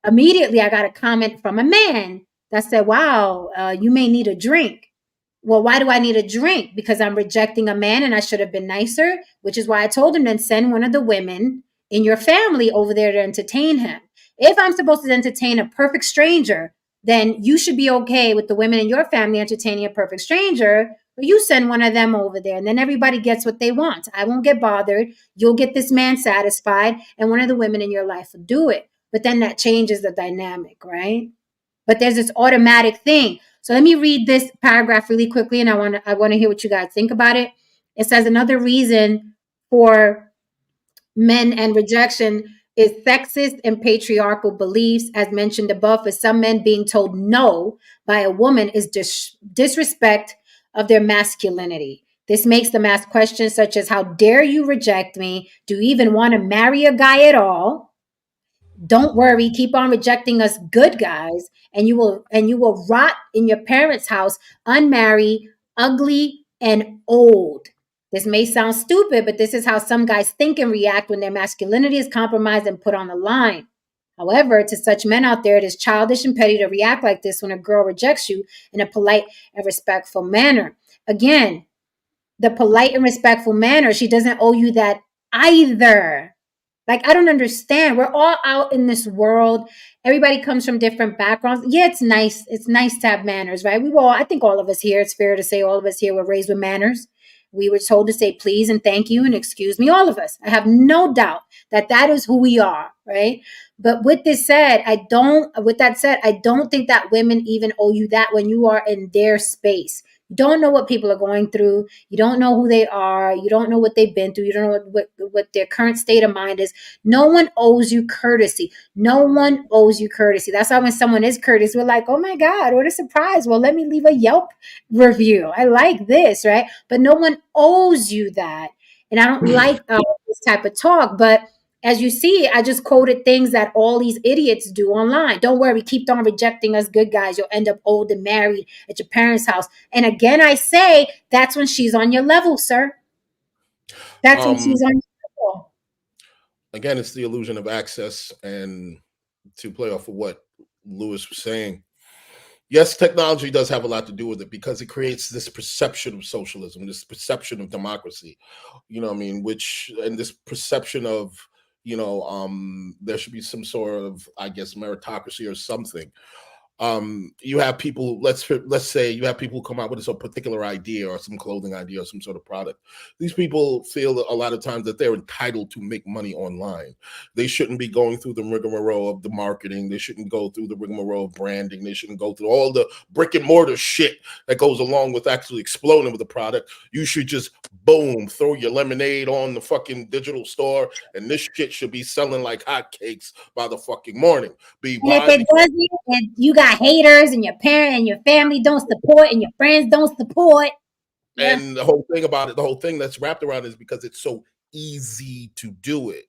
Immediately I got a comment from a man that said, wow, you may need a drink. Well, why do I need a drink? Because I'm rejecting a man and I should have been nicer, which is why I told him, then send one of the women in your family over there to entertain him. If I'm supposed to entertain a perfect stranger, then you should be okay with the women in your family entertaining a perfect stranger. But you send one of them over there, and then everybody gets what they want. I won't get bothered. You'll get this man satisfied, and one of the women in your life will do it. But then that changes the dynamic, right? But there's this automatic thing. So let me read this paragraph really quickly, and I want to hear what you guys think about it. It says another reason for men and rejection is sexist and patriarchal beliefs, as mentioned above. For some men, being told no by a woman is disrespect of their masculinity. This makes them ask questions such as, how dare you reject me? Do you even want to marry a guy at all? Don't worry, keep on rejecting us good guys, and you will rot in your parents' house, unmarried, ugly, and old. This may sound stupid, but this is how some guys think and react when their masculinity is compromised and put on the line. However, to such men out there, it is childish and petty to react like this when a girl rejects you in a polite and respectful manner. Again, the polite and respectful manner, she doesn't owe you that either. Like, I don't understand. We're all out in this world. Everybody comes from different backgrounds. Yeah, it's nice. It's nice to have manners, right? I think all of us here, it's fair to say all of us here were raised with manners. We were told to say please and thank you and excuse me, all of us. I have no doubt that that is who we are, right? But with that said, I don't think that women even owe you that when you are in their space. You don't know what people are going through. You don't know who they are. You don't know what they've been through. You don't know what their current state of mind is. No one owes you courtesy. No one owes you courtesy. That's why when someone is courteous, we're like, oh my God, what a surprise. Well, let me leave a Yelp review. I like this, right? But no one owes you that. And I don't like this type of talk. But as you see, I just quoted things that all these idiots do online. Don't worry, keep on rejecting us good guys. You'll end up old and married at your parents' house. And again, I say, that's when she's on your level, sir. That's when um she's on your level. again, it's the illusion of access. And to play off of what Lewis was saying, yes, technology does have a lot to do with it because it creates this perception of socialism, this perception of democracy, you know what I mean, which, and this perception of, there should be some sort of, I guess, meritocracy or something. You have people, let's say you have people who come out with some particular idea or some clothing idea or some sort of product. These people feel a lot of times that they're entitled to make money online. They shouldn't be going through the rigmarole of the marketing. They shouldn't go through the rigmarole of branding. They shouldn't go through all the brick and mortar shit that goes along with actually exploding with the product. You should just boom, throw your lemonade on the fucking digital store, and this shit should be selling like hotcakes by the fucking morning. And if it doesn't, and you got haters, and your parent and your family don't support, and your friends don't support. And the whole thing about it, the whole thing that's wrapped around it is because it's so easy to do it.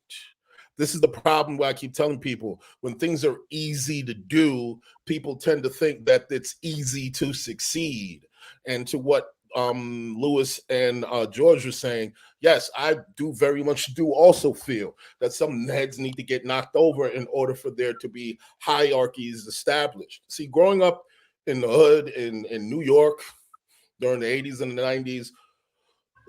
This is the problem where I keep telling people, when things are easy to do, people tend to think that it's easy to succeed. And to what Lewis and George were saying, yes, I do very much do also feel that some heads need to get knocked over in order for there to be hierarchies established. See, growing up in the hood in New York during the 80s and the 90s,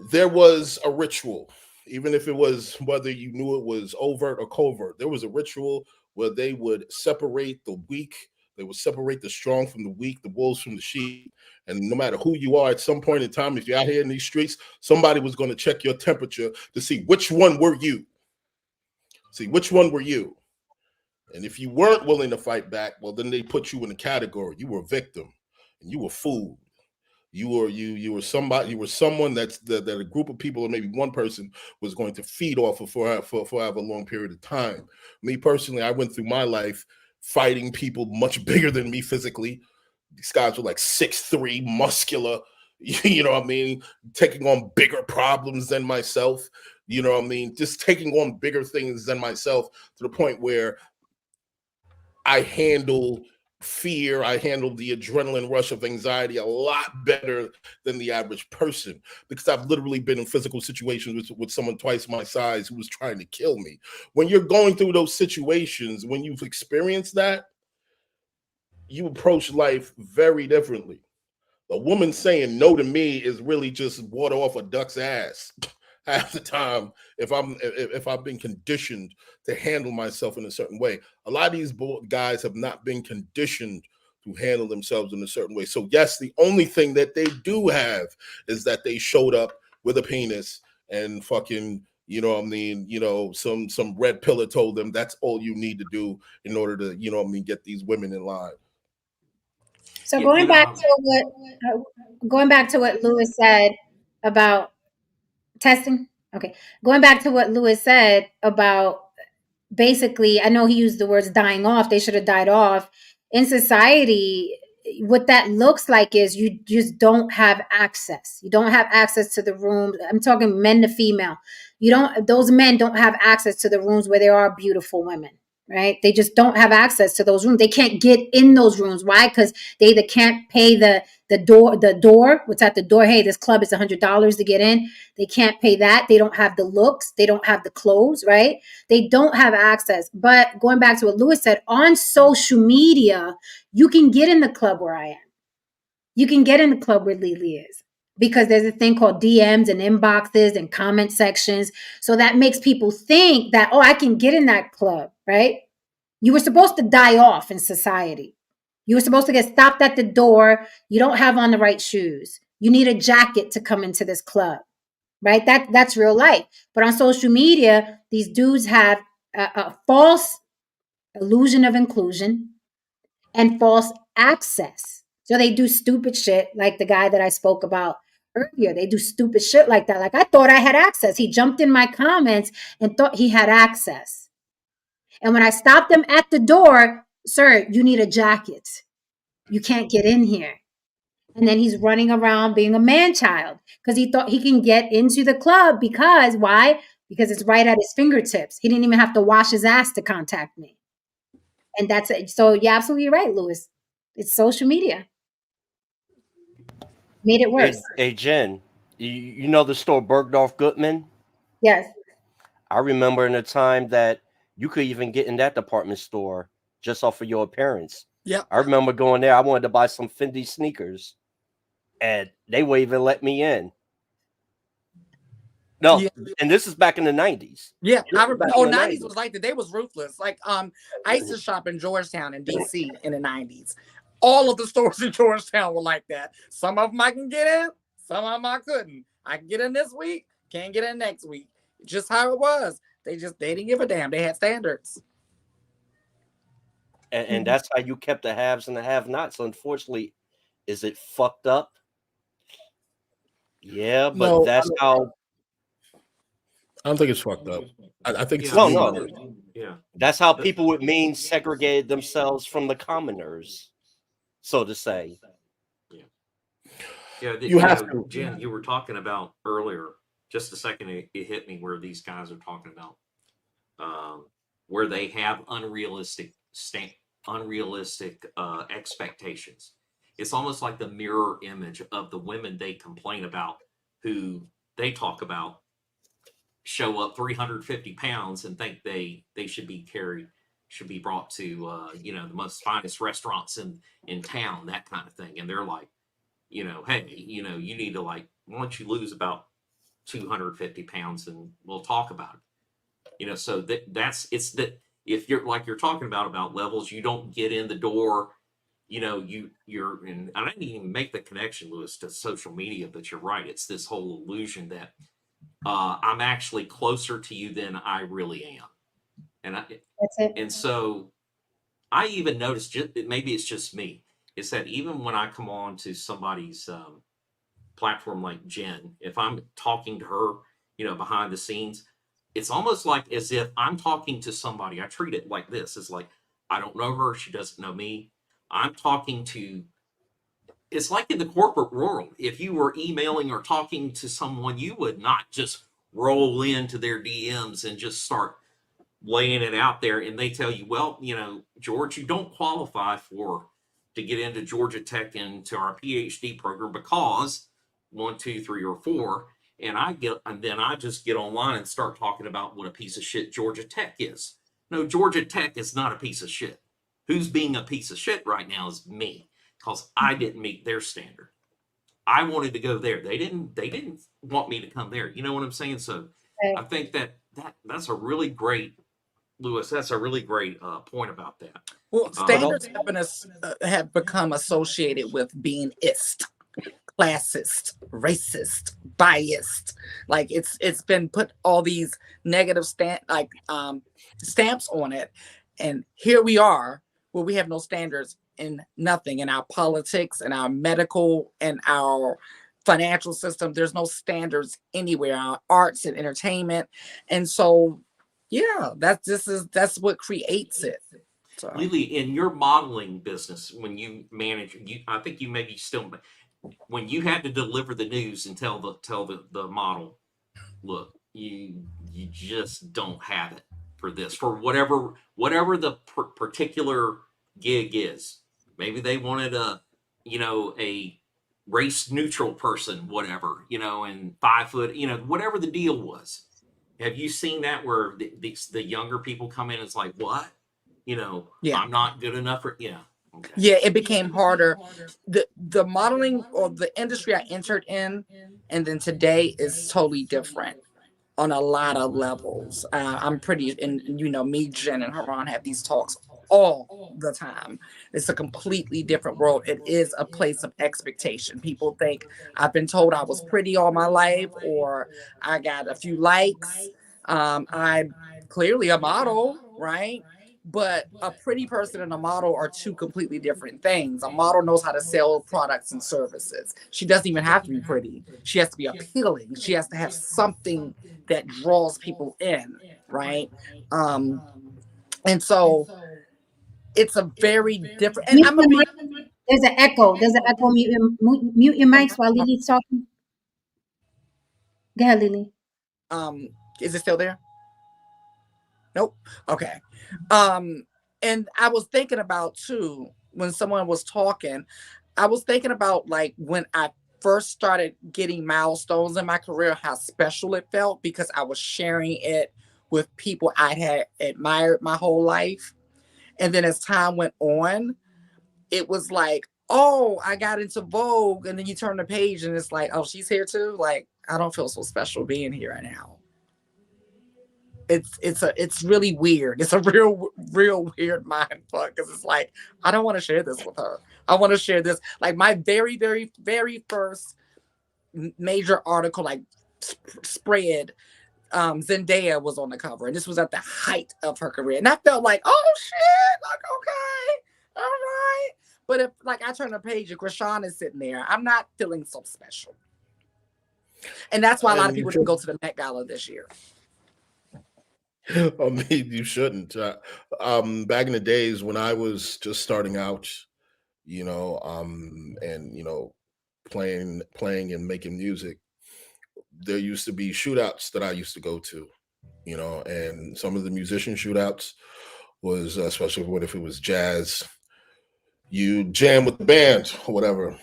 there was a ritual, even if it was, whether you knew it was overt or covert, there was a ritual where they would separate the weak, they would separate the strong from the weak, the wolves from the sheep. And no matter who you are, at some point in time, if you're out here in these streets, somebody was going to check your temperature to see which one were you. See, which one were you? And if you weren't willing to fight back, well, then they put you in a category. You were a victim and you were food. You were somebody. You were someone that a group of people, or maybe one person, was going to feed off of for a long period of time. Me personally, I went through my life fighting people much bigger than me physically. These guys were like 6'3", muscular. You know what I mean? Taking on bigger problems than myself. You know what I mean? Just taking on bigger things than myself, to the point where I handle fear, I handle the adrenaline rush of anxiety a lot better than the average person, because I've literally been in physical situations with someone twice my size who was trying to kill me. When you're going through those situations, when you've experienced that, you approach life very differently. A woman saying no to me is really just water off a duck's ass. Half the time, if I've been conditioned to handle myself in a certain way. A lot of these guys have not been conditioned to handle themselves in a certain way. So yes, the only thing that they do have is that they showed up with a penis and fucking, you know what I mean, some red pillar told them that's all you need to do in order to, you know what I mean, get these women in line. So going back to what Lewis said about testing. Okay, going back to what Lewis said about, basically, I know he used the words dying off. They should have died off. In society, what that looks like is you just don't have access. You don't have access to the rooms. I'm talking men to female. Those men don't have access to the rooms where there are beautiful women, right? They just don't have access to those rooms. They can't get in those rooms. Why? Because they either can't pay the door, what's at the door. Hey, this club is $100 to get in. They can't pay that. They don't have the looks. They don't have the clothes, right? They don't have access. But going back to what Lewis said, on social media, you can get in the club where I am. You can get in the club where Lily is, because there's a thing called DMs and inboxes and comment sections. So that makes people think that, oh, I can get in that club, right? You were supposed to die off in society. You were supposed to get stopped at the door. You don't have on the right shoes. You need a jacket to come into this club, right? That's real life. But on social media, these dudes have a false illusion of inclusion and false access. So they do stupid shit like the guy that I spoke about earlier. They do stupid shit like that. Like, I thought I had access. He jumped in my comments and thought he had access. And when I stopped him at the door, sir, you need a jacket. You can't get in here. And then he's running around being a man child because he thought he can get into the club. Because why? Because it's right at his fingertips. He didn't even have to wash his ass to contact me. And that's it. So you're absolutely right, Lewis. It's social media. Made it worse. Hey Jen, you know the store Bergdorf Goodman? Yes. I remember in a time that you could even get in that department store just off of your appearance. Yep. I remember going there. I wanted to buy some Fendi sneakers, and they would even let me in. No, Yeah. and this is back in the 90s. Yeah, I remember. Oh, 90s 90s. was like that. They was ruthless. Like, I used to shop in Georgetown in DC in the 90s. All of the stores in Georgetown were like that. Some of them I can get in, some of them I couldn't. I can get in this week, can't get in next week. Just how it was. They didn't give a damn. They had standards. And that's how you kept the haves and the have-nots. Unfortunately, is it fucked up? Yeah, but No, that's how. I don't think it's fucked up. I think it's Yeah, No. yeah. That's how people with means segregated themselves from the commoners, so to say. Yeah, You have to. Jen, you were talking about earlier, just a second, it hit me where these guys are talking about where they have unrealistic expectations. It's almost like the mirror image of the women they complain about, who they talk about show up 350 pounds and think they should be brought to the most finest restaurants in town, that kind of thing. And they're like, hey, you need to, like, why don't you lose about 250 pounds and we'll talk about it. So it's that if you're talking about levels, you don't get in the door, you're, and I didn't even make the connection, Lewis, to social media, but you're right. It's this whole illusion that I'm actually closer to you than I really am. That's it. And so I even noticed, maybe it's just me, is that even when I come on to somebody's platform like Jen, if I'm talking to her, behind the scenes, it's almost like as if I'm talking to somebody. I treat it like this. It's like, I don't know her. She doesn't know me. It's like in the corporate world. If you were emailing or talking to someone, you would not just roll into their DMs and just start laying it out there. And they tell you, well, George, you don't qualify to get into Georgia Tech into our PhD program because 1, 2, 3, or 4. And then I just get online and start talking about what a piece of shit Georgia Tech is. No, Georgia Tech is not a piece of shit. Who's being a piece of shit right now is me, because I didn't meet their standard. I wanted to go there. They didn't want me to come there. You know what I'm saying? So I think that's a really great, Lewis, that's a really great point about that. Well, standards have become associated with being classist, racist, biased. Like it's been put all these negative stamps on it, and here we are where we have no standards in nothing, in our politics, in our medical, and our financial system. There's no standards anywhere. Our arts and entertainment, and so yeah, that's what creates it. So. Lily, in your modeling business, when you manage, I think you maybe still, when you had to deliver the news and tell the model, look, you just don't have it for this, for whatever the particular gig is. Maybe they wanted a race neutral person, whatever, and 5 foot, whatever the deal was. Have you seen that where the younger people come in and it's like, what? I'm not good enough for, okay. Yeah, it became harder. The modeling or the industry I entered in, and then today is totally different on a lot of levels. I'm pretty, and me, Jen, and Haran have these talks all the time. It's a completely different world. It is a place of expectation. People think I've been told I was pretty all my life, or I got a few likes. I'm clearly a model, right? But a pretty person and a model are two completely different things. A model knows how to sell products and services. She doesn't even have to be pretty. She has to be appealing. She has to have something that draws people in, right? And so it's a very different. And there's an echo. There's an echo. Mute your mics while Lily's talking. Go ahead, Lily. Is it still there? Nope. Okay. And I was thinking about too, when someone was talking, I was thinking about like when I first started getting milestones in my career, how special it felt because I was sharing it with people I had admired my whole life. And then as time went on, it was like, oh, I got into Vogue. And then you turn the page and it's like, oh, she's here too. Like, I don't feel so special being here right now. It's really weird. It's a real weird mind fuck, because it's like, I don't want to share this with her. I want to share this. Like my very, very, very first major article, like spread, Zendaya was on the cover, and this was at the height of her career. And I felt like, oh shit, like, okay, all right. But if like I turn a page and Krishan is sitting there, I'm not feeling so special. And that's why a lot of people didn't go to the Met Gala this year. I mean, you shouldn't. Back in the days when I was just starting out, you know, and you know, playing and making music, there used to be shootouts that I used to go to, you know, and some of the musician shootouts was especially if it was jazz, you jam with the band or whatever,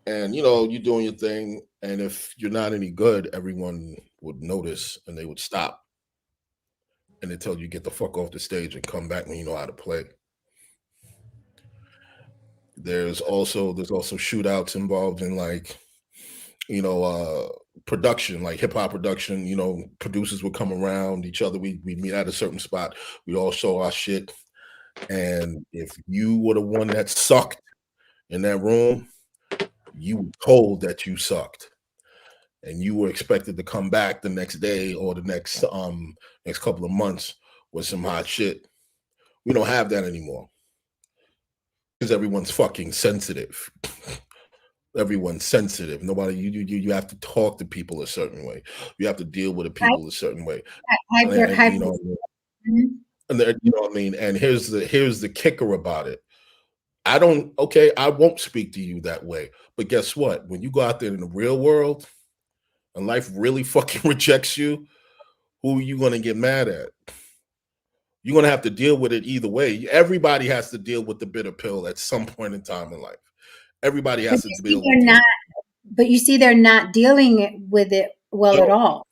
and you know, you're doing your thing, and if you're not any good, everyone would notice and they would stop. And they tell you get the fuck off the stage and come back when you know how to play. There's also shootouts involved in, like, you know, production, like hip hop production. You know, producers would come around each other. We meet at a certain spot. We all show our shit, and if you were the one that sucked in that room, you were told that you sucked, and you were expected to come back the next day or the next couple of months with some hot shit. We don't have that anymore because everyone's fucking sensitive. Everyone's sensitive. Nobody, you have to talk to people a certain way. You have to deal with the people a certain way. And, you know, and you know what I mean. And here's the kicker about it. I won't speak to you that way. But guess what? When you go out there in the real world and life really fucking rejects you, who are you going to get mad at? You're going to have to deal with it either way. Everybody has to deal with the bitter pill at some point in time in life. Everybody has to deal with it. But you see, they're not dealing with it well at all.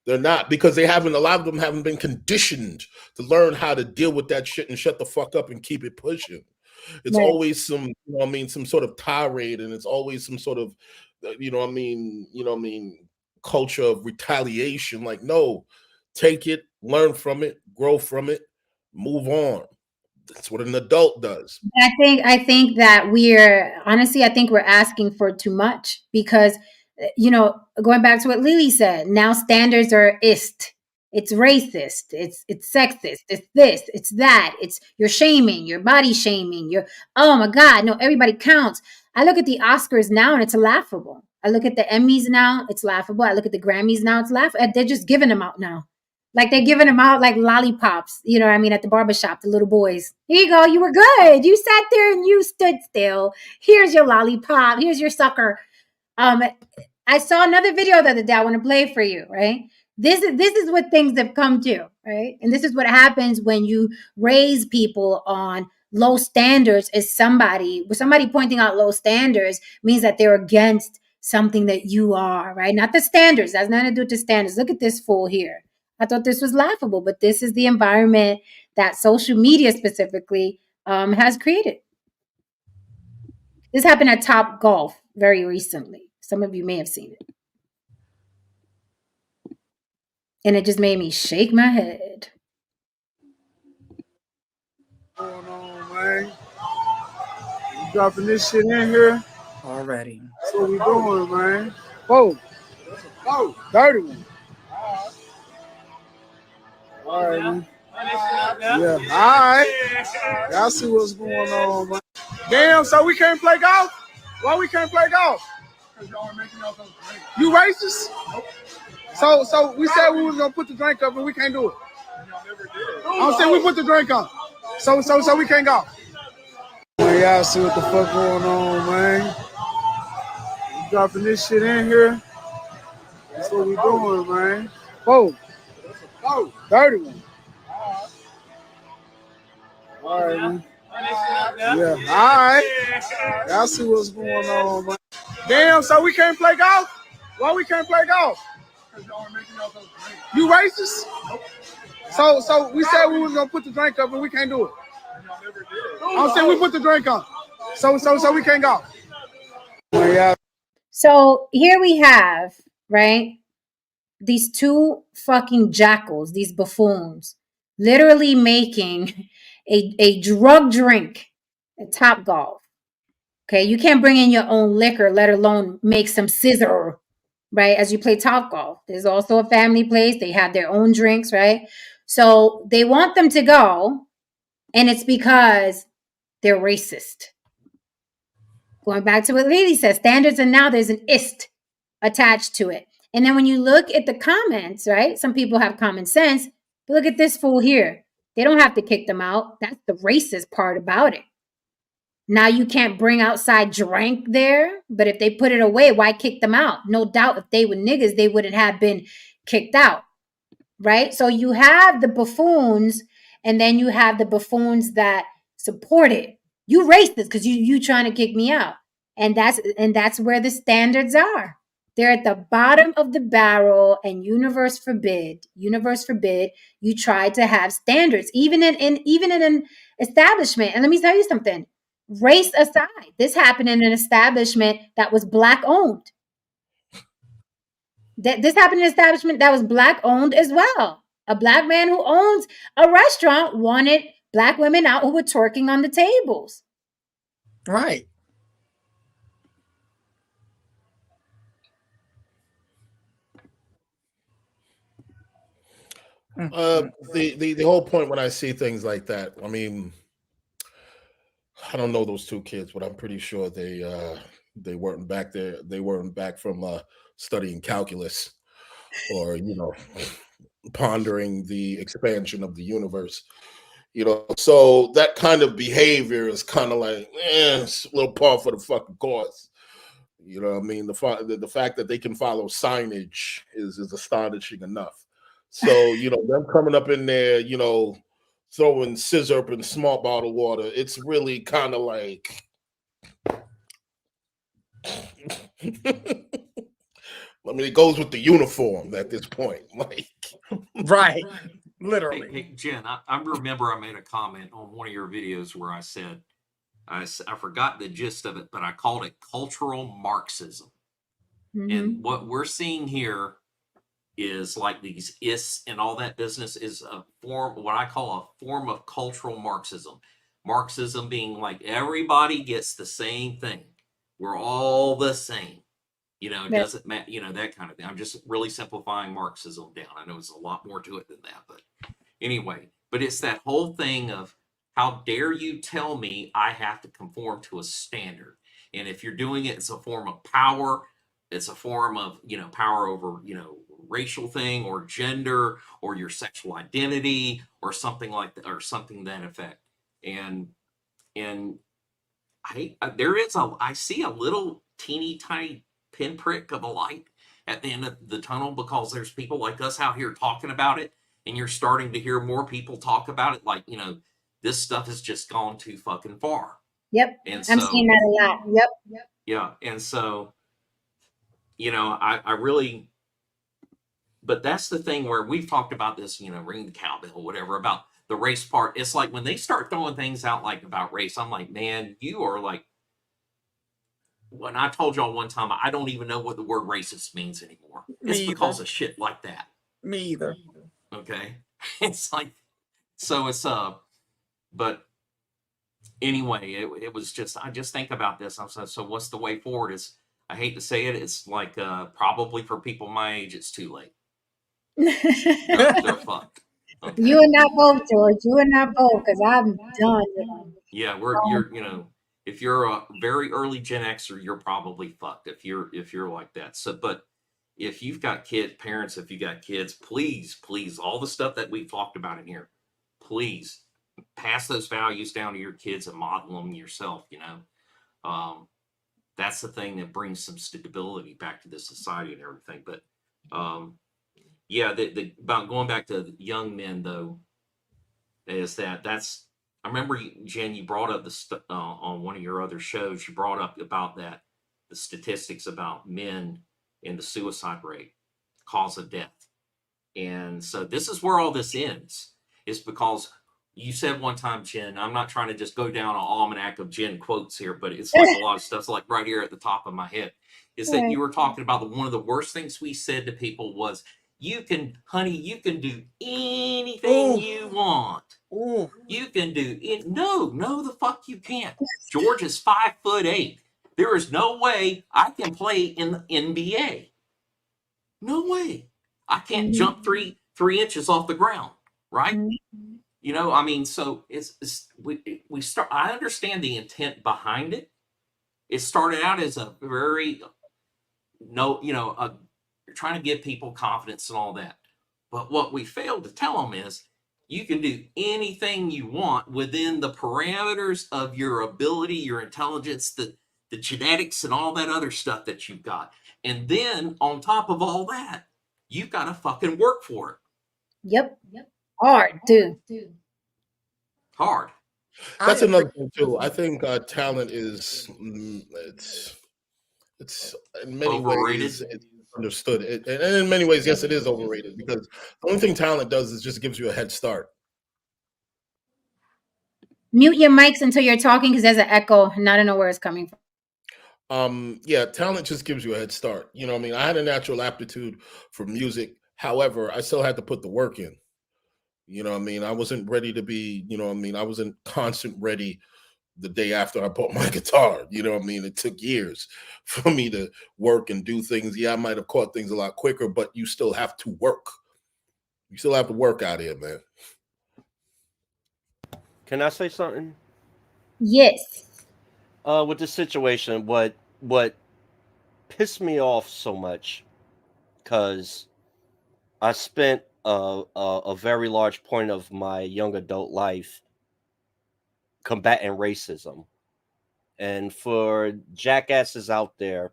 They're not, because a lot of them haven't been conditioned to learn how to deal with that shit and shut the fuck up and keep it pushing. It's always some, you know what I mean, some sort of tirade, and it's always some sort of, you know what I mean, culture of retaliation. Like, no, take it, learn from it, grow from it, move on. That's what an adult does. I think that I think we're asking for too much, because, you know, going back to what Lily said, now standards are ist. It's racist. It's sexist. It's this. It's that. It's you're shaming. You're body shaming. Oh my God, no, everybody counts. I look at the Oscars now and it's laughable. I look at the Emmys now, it's laughable. I look at the Grammys now, it's laughable. They're just giving them out now. Like they're giving them out like lollipops, you know what I mean, at the barbershop, the little boys. Here you go. You were good. You sat there and you stood still. Here's your lollipop. Here's your sucker. I saw another video the other day. I want to play for you, right? This is what things have come to, right? And this is what happens when you raise people on low standards. Is somebody pointing out low standards means that they're against something that you are, right? Not the standards. That's nothing to do with the standards. Look at this fool here. I thought this was laughable, but this is the environment that social media specifically has created. This happened at Top Golf very recently. Some of you may have seen it. And it just made me shake my head. What's going on, man? You dropping this shit in here? Already. That's what we doing, man. Whoa. Oh, dirty one. All right, man. Yeah, all right. Y'all see what's going on, man. Damn, so we can't play golf? Why we can't play golf? Because y'all are making y'all drink. You racist? Nope. So we said we was gonna put the drink up and we can't do it. Y'all never did. I'm saying we put the drink up. So we can't go. Man, y'all see what the fuck going on, man. You dropping this shit in here? That's what we doing, man. Whoa. Oh, dirty one. All right, man. Yeah, all right. Y'all see what's going on, man. Damn, so we can't play golf? Why we can't play golf? You racist? So we said we was gonna put the drink up and we can't do it. I'm saying we put the drink on. So we can't go. Yeah. So here we have, right, these two fucking jackals, these buffoons, literally making a drug drink at Top Golf. Okay, you can't bring in your own liquor, let alone make some scissor, right? As you play Top Golf, there's also a family place. They have their own drinks, right? So they want them to go, and it's because they're racist. Going back to what Lily says, standards, and now there's an ist attached to it. And then when you look at the comments, right? Some people have common sense. But look at this fool here. They don't have to kick them out. That's the racist part about it. Now you can't bring outside drink there, but if they put it away, why kick them out? No doubt if they were niggas, they wouldn't have been kicked out, right? So you have the buffoons, and then you have the buffoons that support it. You racist because you trying to kick me out. And that's where the standards are. They're at the bottom of the barrel, and universe forbid you try to have standards, even in an establishment. And let me tell you something. Race aside, this happened in an establishment that was Black owned. This happened in an establishment that was Black owned as well. A Black man who owns a restaurant wanted Black women out who were twerking on the tables. Right. The whole point when I see things like that, I mean, I don't know those two kids, but I'm pretty sure they weren't back there. They weren't back from studying calculus or pondering the expansion of the universe. So that kind of behavior is kind of like, it's a little par for the fucking course. You know what I mean? The fact that they can follow signage is astonishing enough. So, them coming up in there, throwing scissor up in small bottle water, it's really kind of like I mean, it goes with the uniform at this point. Like, right. Literally. Hey, Jen, I remember I made a comment on one of your videos where I said, I forgot the gist of it, but I called it cultural Marxism. Mm-hmm. And what we're seeing here is like these ists and all that business is a form, what I call a form of cultural Marxism. Marxism being like everybody gets the same thing. We're all the same. It doesn't matter, that kind of thing. I'm just really simplifying Marxism down. I know there's a lot more to it than that, but anyway, but it's that whole thing of how dare you tell me I have to conform to a standard? And if you're doing it, it's a form of power. It's a form of, power over, racial thing or gender or your sexual identity or something like that, or something that effect. And I see a little teeny tiny pinprick of a light at the end of the tunnel, because there's people like us out here talking about it, and you're starting to hear more people talk about it. Like, this stuff has just gone too fucking far. Yep. And I'm seeing that a lot. Yep. Yeah. And so, I really, but that's the thing where we've talked about this, ring the cowbell, whatever, about the race part. It's like when they start throwing things out like about race, I'm like, man, you are like, when I told y'all one time, I don't even know what the word racist means anymore. It's because of shit like that. Me either. Okay. It's like, so it's, but anyway, it was just, I just think about this. I'm so what's the way forward? Is, I hate to say it, it's like, probably for people my age, it's too late. They're fucked. Okay. You and I both, George. You and I both, because I'm done. Yeah, you're, if you're a very early Gen Xer, you're probably fucked if you're like that. So, but if you've got parents, if you got kids, please, all the stuff that we've talked about in here, please pass those values down to your kids and model them yourself. That's the thing that brings some stability back to the society and everything. But yeah, about going back to young men though, is that's. I remember, Jen, you brought up on one of your other shows, you brought up about the statistics about men and the suicide rate. cause of death. And so this is where all this ends, is because you said one time, Jen, I'm not trying to just go down an almanac of Jen quotes here, but it's like a lot of stuff's like right here at the top of my head, is that you were talking about one of the worst things we said to people was, you can do anything you want. You can do it. No, the fuck you can't. George is 5'8". There is no way I can play in the NBA. No way. I can't jump three inches off the ground, right? You know, I mean, so we start. I understand the intent behind it. It started out as a very trying to give people confidence and all that. But what we failed to tell them is, you can do anything you want within the parameters of your ability, your intelligence, the genetics, and all that other stuff that you've got. And then on top of all that, you've got to fucking work for it. Yep. Hard, dude. Hard. That's another thing too. I think talent is it's in many overrated. Ways it's understood, and in many ways, yes, it is overrated, because the only thing talent does is just gives you a head start. Mute your mics until you're talking, because there's an echo and I don't know where it's coming from. Yeah, talent just gives you a head start. You know what I mean? I had a natural aptitude for music. However, I still had to put the work in. You know what I mean? I wasn't ready to be, you know what I mean? I wasn't constant ready the day after I bought my guitar. You know what I mean? It took years for me to work and do things. Yeah, I might have caught things a lot quicker, but you still have to work. You still have to work out here, man. Can I say something? Yes. With the situation, what pissed me off so much, because I spent a very large point of my young adult life combating racism. And for jackasses out there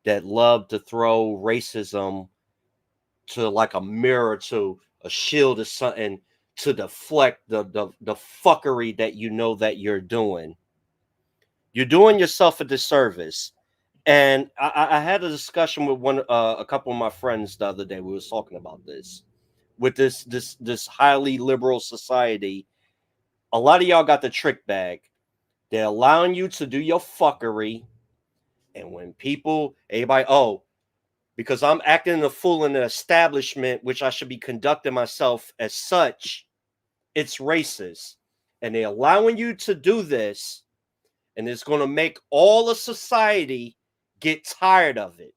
that love to throw racism to like a mirror, to a shield or something, to deflect the fuckery that you know that you're doing yourself a disservice. And I had a discussion with a couple of my friends the other day. We was talking about this. With this highly liberal society, a lot of y'all got the trick bag. They're allowing you to do your fuckery. And when everybody, because I'm acting a fool in an establishment, which I should be conducting myself as such, it's racist. And they're allowing you to do this, and it's going to make all of society get tired of it.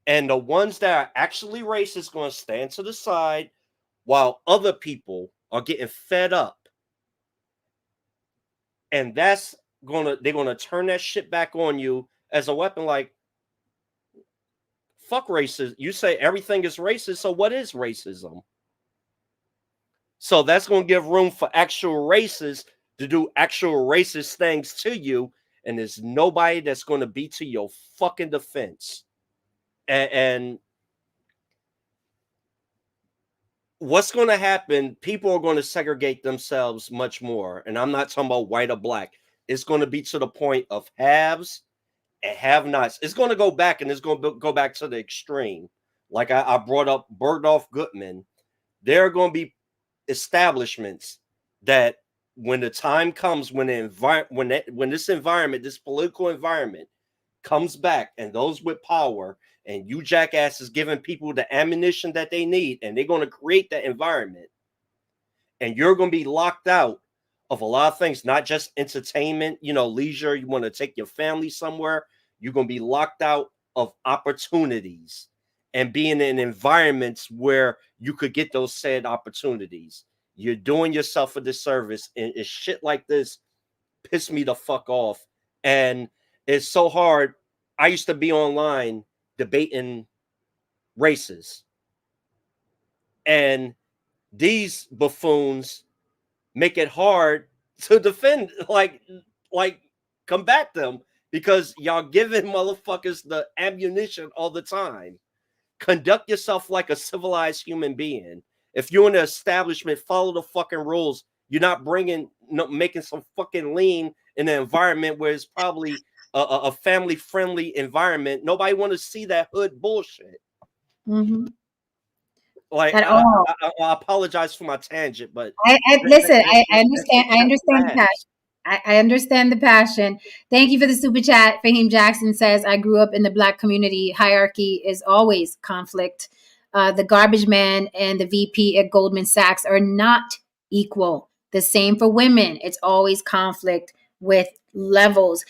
And the ones that are actually racist going to stand to the side while other people are getting fed up. And they're going to turn that shit back on you as a weapon. Like, fuck racism. You say everything is racist, so what is racism? So that's going to give room for actual racists to do actual racist things to you, and there's nobody that's going to be to your fucking defense. And what's going to happen, people are going to segregate themselves much more. And I'm not talking about white or black. It's going to be to the point of haves and have-nots. It's going to go back, and it's going to go back to the extreme. Like I brought up Bergdorf Goodman. There are going to be establishments that when the time comes, when this environment, this political environment comes back, and those with power, and you jackasses giving people the ammunition that they need, and they're going to create that environment, and you're going to be locked out of a lot of things, not just entertainment, leisure. You want to take your family somewhere, you're going to be locked out of opportunities and being in environments where you could get those said opportunities. You're doing yourself a disservice, and shit like this piss me the fuck off. And it's so hard. I used to be online debating races, and these buffoons make it hard to defend, like combat them, because y'all giving motherfuckers the ammunition all the time. Conduct yourself like a civilized human being. If you're in the establishment, follow the fucking rules. You're not making some fucking lean in an environment where it's probably a family-friendly environment. Nobody want to see that hood bullshit. Mm-hmm. Like, At all. I apologize for my tangent, but Listen, I it understand the lands. passion. I understand the passion. Thank you for the super chat. Fahim Jackson says, I grew up in the Black community. Hierarchy is always conflict. The garbage man and the VP at Goldman Sachs are not equal. The same for women. It's always conflict with levels.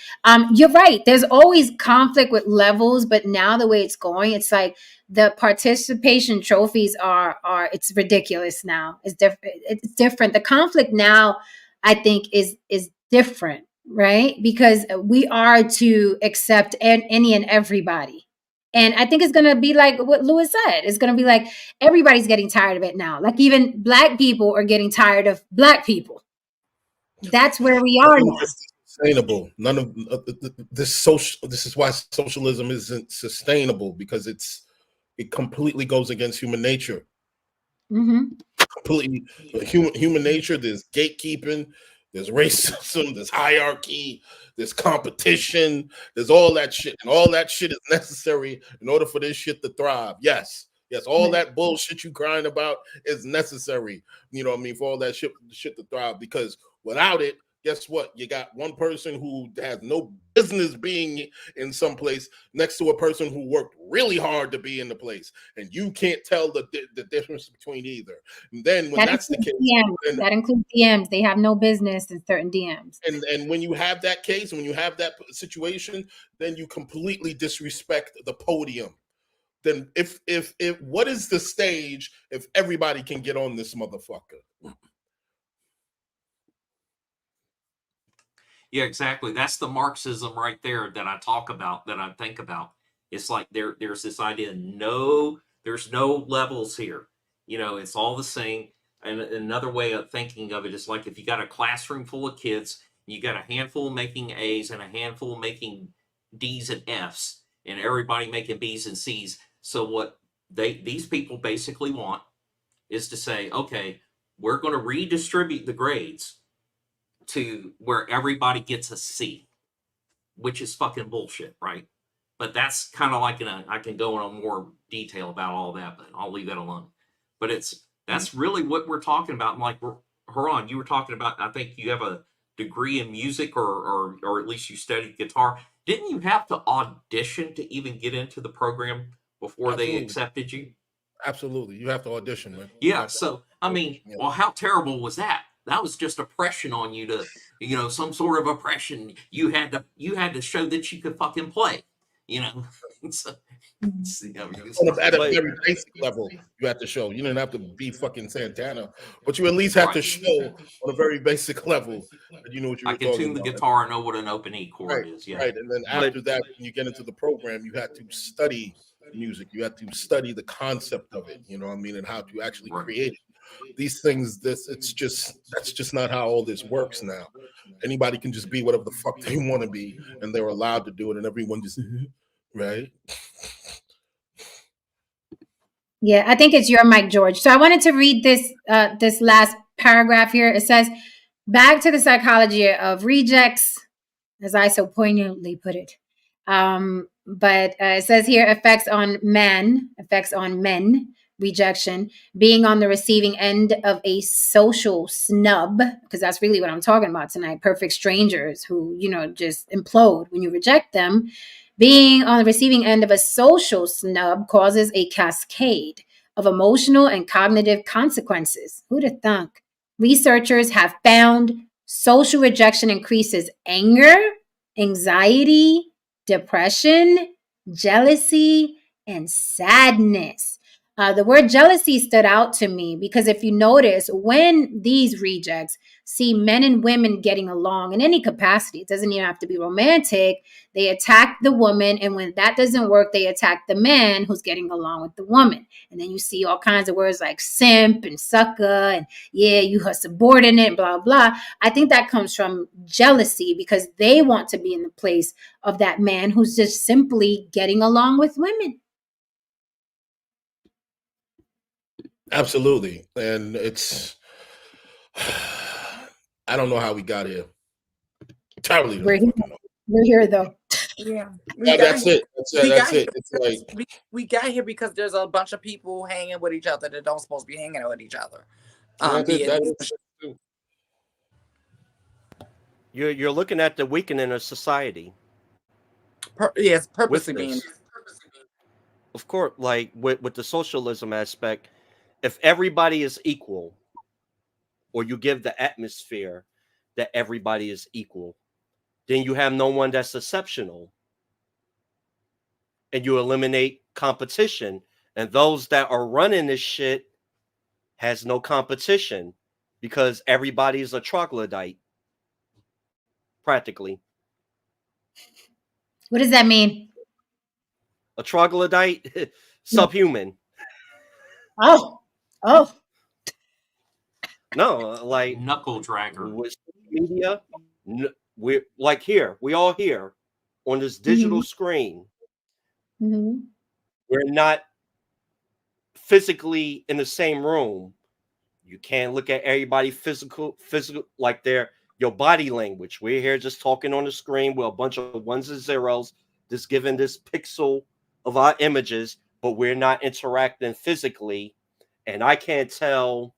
You're right. There's always conflict with levels, but now the way it's going, it's like the participation trophies are it's ridiculous now. It's different. It's different. The conflict now, I think, is different, right? Because we are to accept any and everybody. And I think it's going to be like what Lewis said. It's going to be like everybody's getting tired of it now. Like even Black people are getting tired of Black people. That's where we are now. Sustainable. None of this social. This is why socialism isn't sustainable, because it completely goes against human nature. Mm-hmm. Completely human nature. There's gatekeeping. There's racism. There's hierarchy. There's competition. There's all that shit, and all that shit is necessary in order for this shit to thrive. Yes, all that bullshit you crying about is necessary. You know what I mean? For all that shit to thrive, because without it, guess what? You got one person who has no business being in some place next to a person who worked really hard to be in the place, and you can't tell the difference between either. And then when that's the case, that includes DMs. They have no business in certain DMs. And when you have that case, when you have that situation, then you completely disrespect the podium. Then if what is the stage if everybody can get on this motherfucker? Yeah, exactly. That's the Marxism right there that I talk about, that I think about. It's like there's this idea, there's no levels here. It's all the same. And another way of thinking of it is like if you got a classroom full of kids, you got a handful making A's and a handful making D's and F's, and everybody making B's and C's. So what these people basically want is to say, okay, we're going to redistribute the grades to where everybody gets a C, which is fucking bullshit, right? But that's kind of like I can go into more detail about all that, but I'll leave that alone. But that's really what we're talking about. Like, Haran, you were talking about, I think you have a degree in music, or at least you studied guitar. Didn't you have to audition to even get into the program before Absolutely. They accepted you? Absolutely. You have to audition, man. Yeah. So, I mean, well, how terrible was that? That was just oppression on you to, some sort of oppression. You had to show that you could fucking play, So, at a very basic level, you have to show. You didn't have to be fucking Santana, but you at least have to show on a very basic level that you know what you were talking about. I can tune the guitar and know what an open E chord is. Yeah. Right. And then after that, when you get into the program, you had to study music. You had to study the concept of it, you know what I mean, and how to actually create it. These things, that's just not how all this works now. Anybody can just be whatever the fuck they want to be, and they're allowed to do it, and everyone just right. Yeah, I think it's your mic, George. So I wanted to read this last paragraph here. It says, back to the psychology of rejects, as I so poignantly put it. But it says here, effects on men, rejection, being on the receiving end of a social snub, because that's really what I'm talking about tonight. Perfect strangers who, just implode when you reject them. Being on the receiving end of a social snub causes a cascade of emotional and cognitive consequences. Who'd have thunk? Researchers have found social rejection increases anger, anxiety, depression, jealousy, and sadness. The word jealousy stood out to me because if you notice, when these rejects see men and women getting along in any capacity, it doesn't even have to be romantic, they attack the woman. And when that doesn't work, they attack the man who's getting along with the woman. And then you see all kinds of words like simp and sucker and yeah, you her subordinate, blah, blah. I think that comes from jealousy because they want to be in the place of that man who's just simply getting along with women. Absolutely. And it's, I don't know how we got here. Entirely don't fucking know. We're here though. Yeah, That's it. That's it. It's like we got here because there's a bunch of people hanging with each other that don't supposed to be hanging with each other. that Be is, that it is too. You're looking at the weakening of society yes, with purposely being. this. Of course, like with the socialism aspect, if everybody is equal, or you give the atmosphere that everybody is equal, then you have no one that's exceptional, and you eliminate competition, and those that are running this shit has no competition because everybody is a troglodyte practically. What does that mean? A troglodyte, subhuman. Oh, oh. No, like Knuckle dragger. with media, we're like here, we all here on this Mm-hmm. digital screen. Mm-hmm. We're not physically in the same room. You can't look at everybody physical, like your body language. We're here just talking on the screen with a bunch of ones and zeros, just giving this pixel of our images, but we're not interacting physically. And I can't tell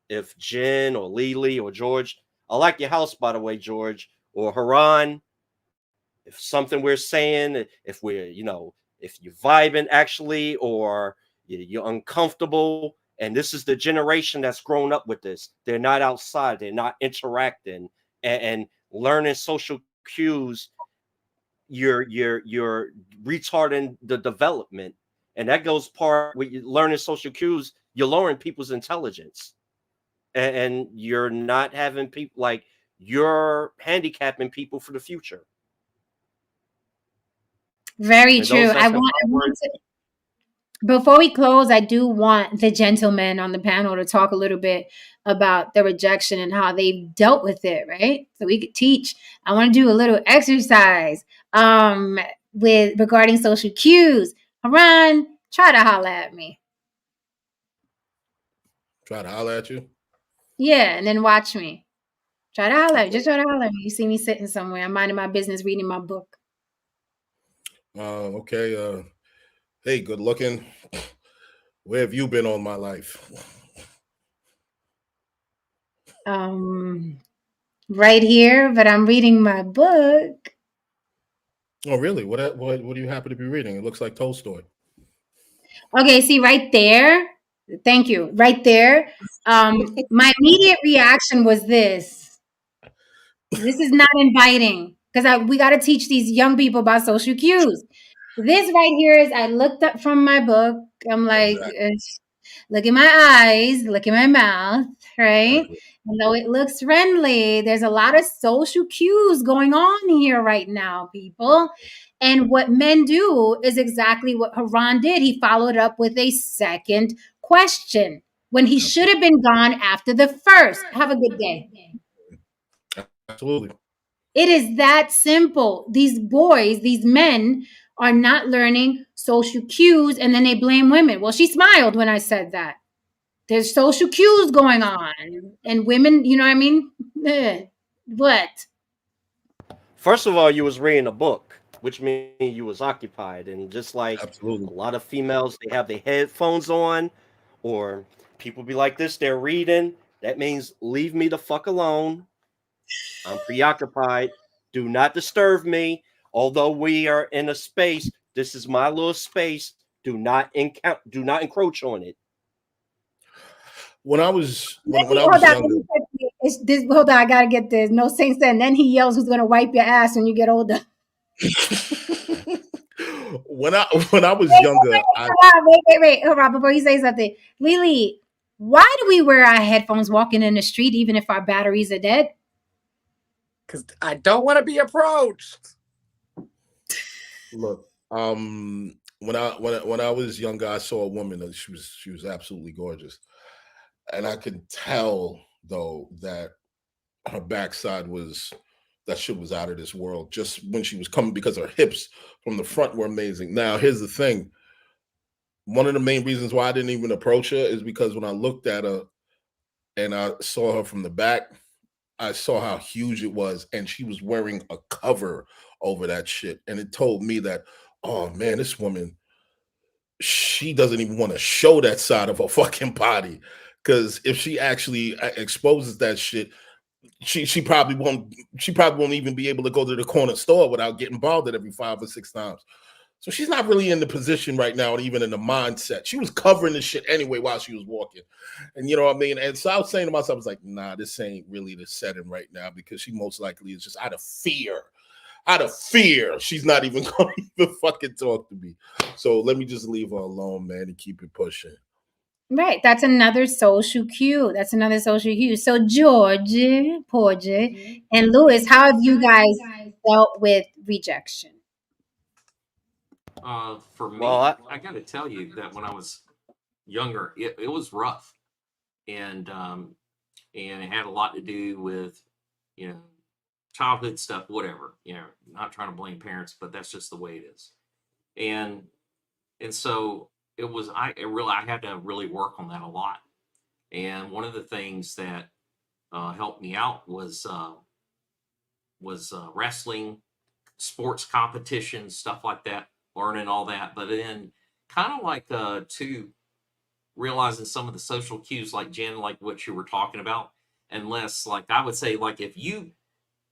if Jen or Lily or George, I like your house, by the way, George, or Haran, if something we're saying, if we're, if you're vibing actually, or you're uncomfortable. And this is the generation that's grown up with this. They're not outside, they're not interacting and learning social cues. You're retarding the development. And that goes part with you learning social cues, you're lowering people's intelligence. And you're not having people like you're handicapping people for the future. Very And true. those that's I want to, before we close, I do want the gentlemen on the panel to talk a little bit about the rejection and how they've dealt with it, right? So we could teach. I want to do a little exercise with regarding social cues. Haran, try to holler at me. Try to holler at you. Yeah, and then watch me. Try to holler. Okay. Just try to holler at me. You see me sitting somewhere. I'm minding my business, reading my book. Okay. Hey, good looking. Where have you been all my life? Right here, but I'm reading my book. Oh, really? What do you happen to be reading? It looks like Tolstoy. Okay, see right there. Thank you. Right there. My immediate reaction was this. This is not inviting because we got to teach these young people about social cues. This right here is I looked up from my book. I'm like, Exactly. look at my eyes, look at my mouth, right? Exactly. And though it looks friendly, there's a lot of social cues going on here right now, people. And what men do is exactly what Haran did. He followed up with a second question when he should have been gone after the first. Have a good day. Absolutely. It is that simple. These boys, these men are not learning social cues and then they blame women. Well, she smiled when I said that. There's social cues going on and women, you know what I mean? What? First of all, you was reading a book, which means you was occupied. And just like Absolutely. a lot of females, they have their headphones on, or people be like this, they're reading. That means leave me the fuck alone. I'm preoccupied. Do not disturb me. Although we are in a space, this is my little space. Do not encroach on it. When I was Hold younger, on, I gotta get this. No sense that. And then he yells, "Who's gonna wipe your ass when you get older?" when I was younger, Wait, hold on, before you say something, Lily, why do we wear our headphones walking in the street even if our batteries are dead? Because I don't want to be approached. Look, when I was younger, I saw a woman that she was absolutely gorgeous, and I could tell though that her backside that shit was out of this world. Just when she was coming, because her hips from the front were amazing. Now, here's the thing: one of the main reasons why I didn't even approach her is because when I looked at her and I saw her from the back, I saw how huge it was, and she was wearing a cover over that shit. And it told me that, oh man, this woman, she doesn't even want to show that side of her fucking body. Because if she actually exposes that shit, she probably won't even be able to go to the corner store without getting bothered every 5 or 6 times. So she's not really in the position right now, and even in the mindset. She was covering this shit anyway while she was walking. And you know what I mean? And so I was saying to myself, I was like, nah, this ain't really the setting right now, because she most likely is just out of fear. Out of fear, she's not even going to even fucking talk to me. So let me just leave her alone, man, and keep it pushing. Right. That's another social cue. So George, Porge, and Lewis, how have you guys dealt with rejection? For me, Well, I got to tell you that when I was younger, it was rough, and it had a lot to do with, you know, childhood stuff, whatever. You know, not trying to blame parents, but that's just the way it is. And so it was. I had to really work on that a lot. And one of the things that helped me out was wrestling, sports competitions, stuff like that, learning all that. But then, kind of like too, realizing some of the social cues, like Jen, like what you were talking about, unless, like, I would say, like, if you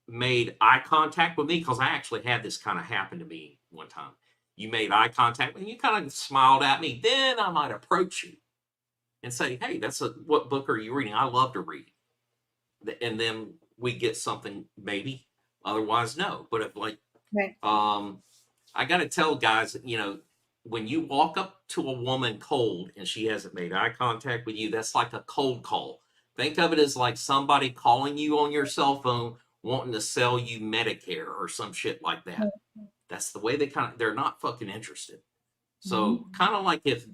made eye contact with me, because I actually had this kind of happen to me one time. You made eye contact and you kind of smiled at me, then I might approach you and say, hey, what book are you reading? I love to read. And then we get something, maybe, otherwise no. But if, like, Right. I got to tell guys, you know, when you walk up to a woman cold and she hasn't made eye contact with you, that's like a cold call. Think of it as like somebody calling you on your cell phone wanting to sell you Medicare or some shit like that. That's the way they're not fucking interested. So kind of like, if,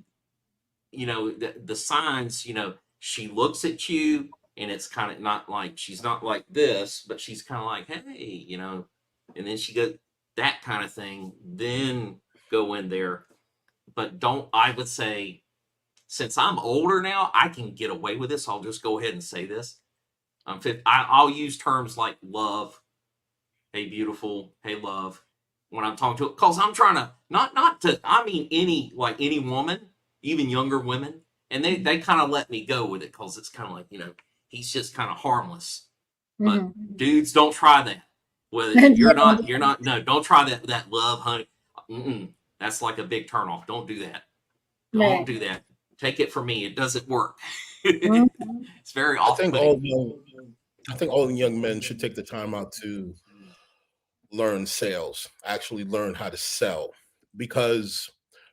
you know, the signs, you know, she looks at you and it's kind of not like, she's not like this, but she's kind of like, hey, you know, and then she goes, that kind of thing, then go in there. But I would say, since I'm older now, I can get away with this. I'll just go ahead and say this. I'll use terms like love, hey, beautiful, hey, love, when I'm talking to it, because I'm trying to, not to, I mean, any woman, even younger women, and they kind of let me go with it, because it's kind of like, you know, he's just kind of harmless. But dudes, don't try that. Whether no, don't try that love, honey. That's like a big turnoff. Don't do that. Don't do that. Take it from me. It doesn't work. It's very off-putting. I think all young men should take the time out to learn sales, actually learn how to sell. Because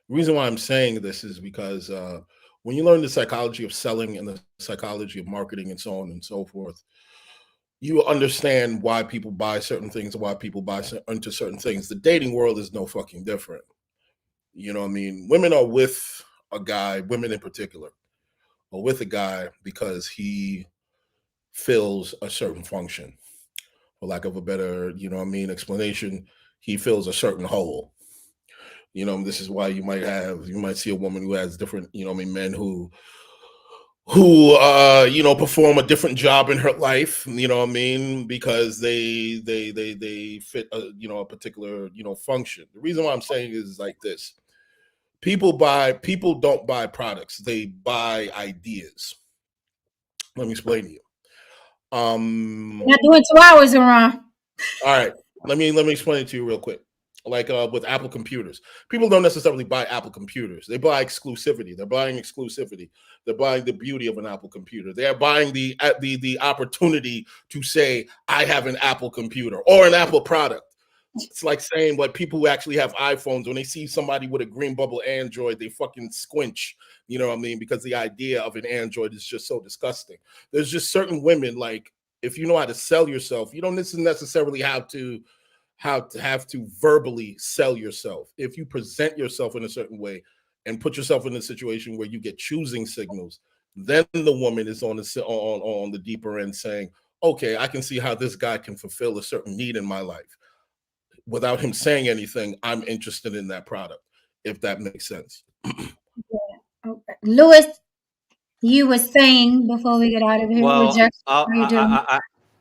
the reason why I'm saying this is because when you learn the psychology of selling and the psychology of marketing and so on and so forth, you understand why people buy certain things and why people buy into certain things. The dating world is no fucking different. You know what I mean? Women are with a guy, women in particular, are with a guy because he fills a certain function. For lack of a better, you know what I mean, explanation, he fills a certain hole. You know, this is why you might see a woman who has different, you know what I mean, men who you know, perform a different job in her life, you know what I mean, because they fit a, you know, a particular, you know, function. The reason why I'm saying is like this: people don't buy products, they buy ideas. Let me explain to you. Not doing 2 hours around. All right, let me explain it to you real quick. Like with Apple computers, people don't necessarily buy Apple computers. They buy exclusivity. They're buying exclusivity. They're buying the beauty of an Apple computer. They're buying the opportunity to say, I have an Apple computer or an Apple product. It's like saying, like, people who actually have iPhones, when they see somebody with a green bubble Android, they fucking squinch. You know what I mean? Because the idea of an Android is just so disgusting. There's just certain women, like, if you know how to sell yourself, you don't necessarily have to verbally sell yourself. If you present yourself in a certain way and put yourself in a situation where you get choosing signals, then the woman is on the deeper end saying, okay, I can see how this guy can fulfill a certain need in my life. Without him saying anything, I'm interested in that product, if that makes sense. Okay. Lewis, you were saying before we get out of here, well, rejection. How you doing?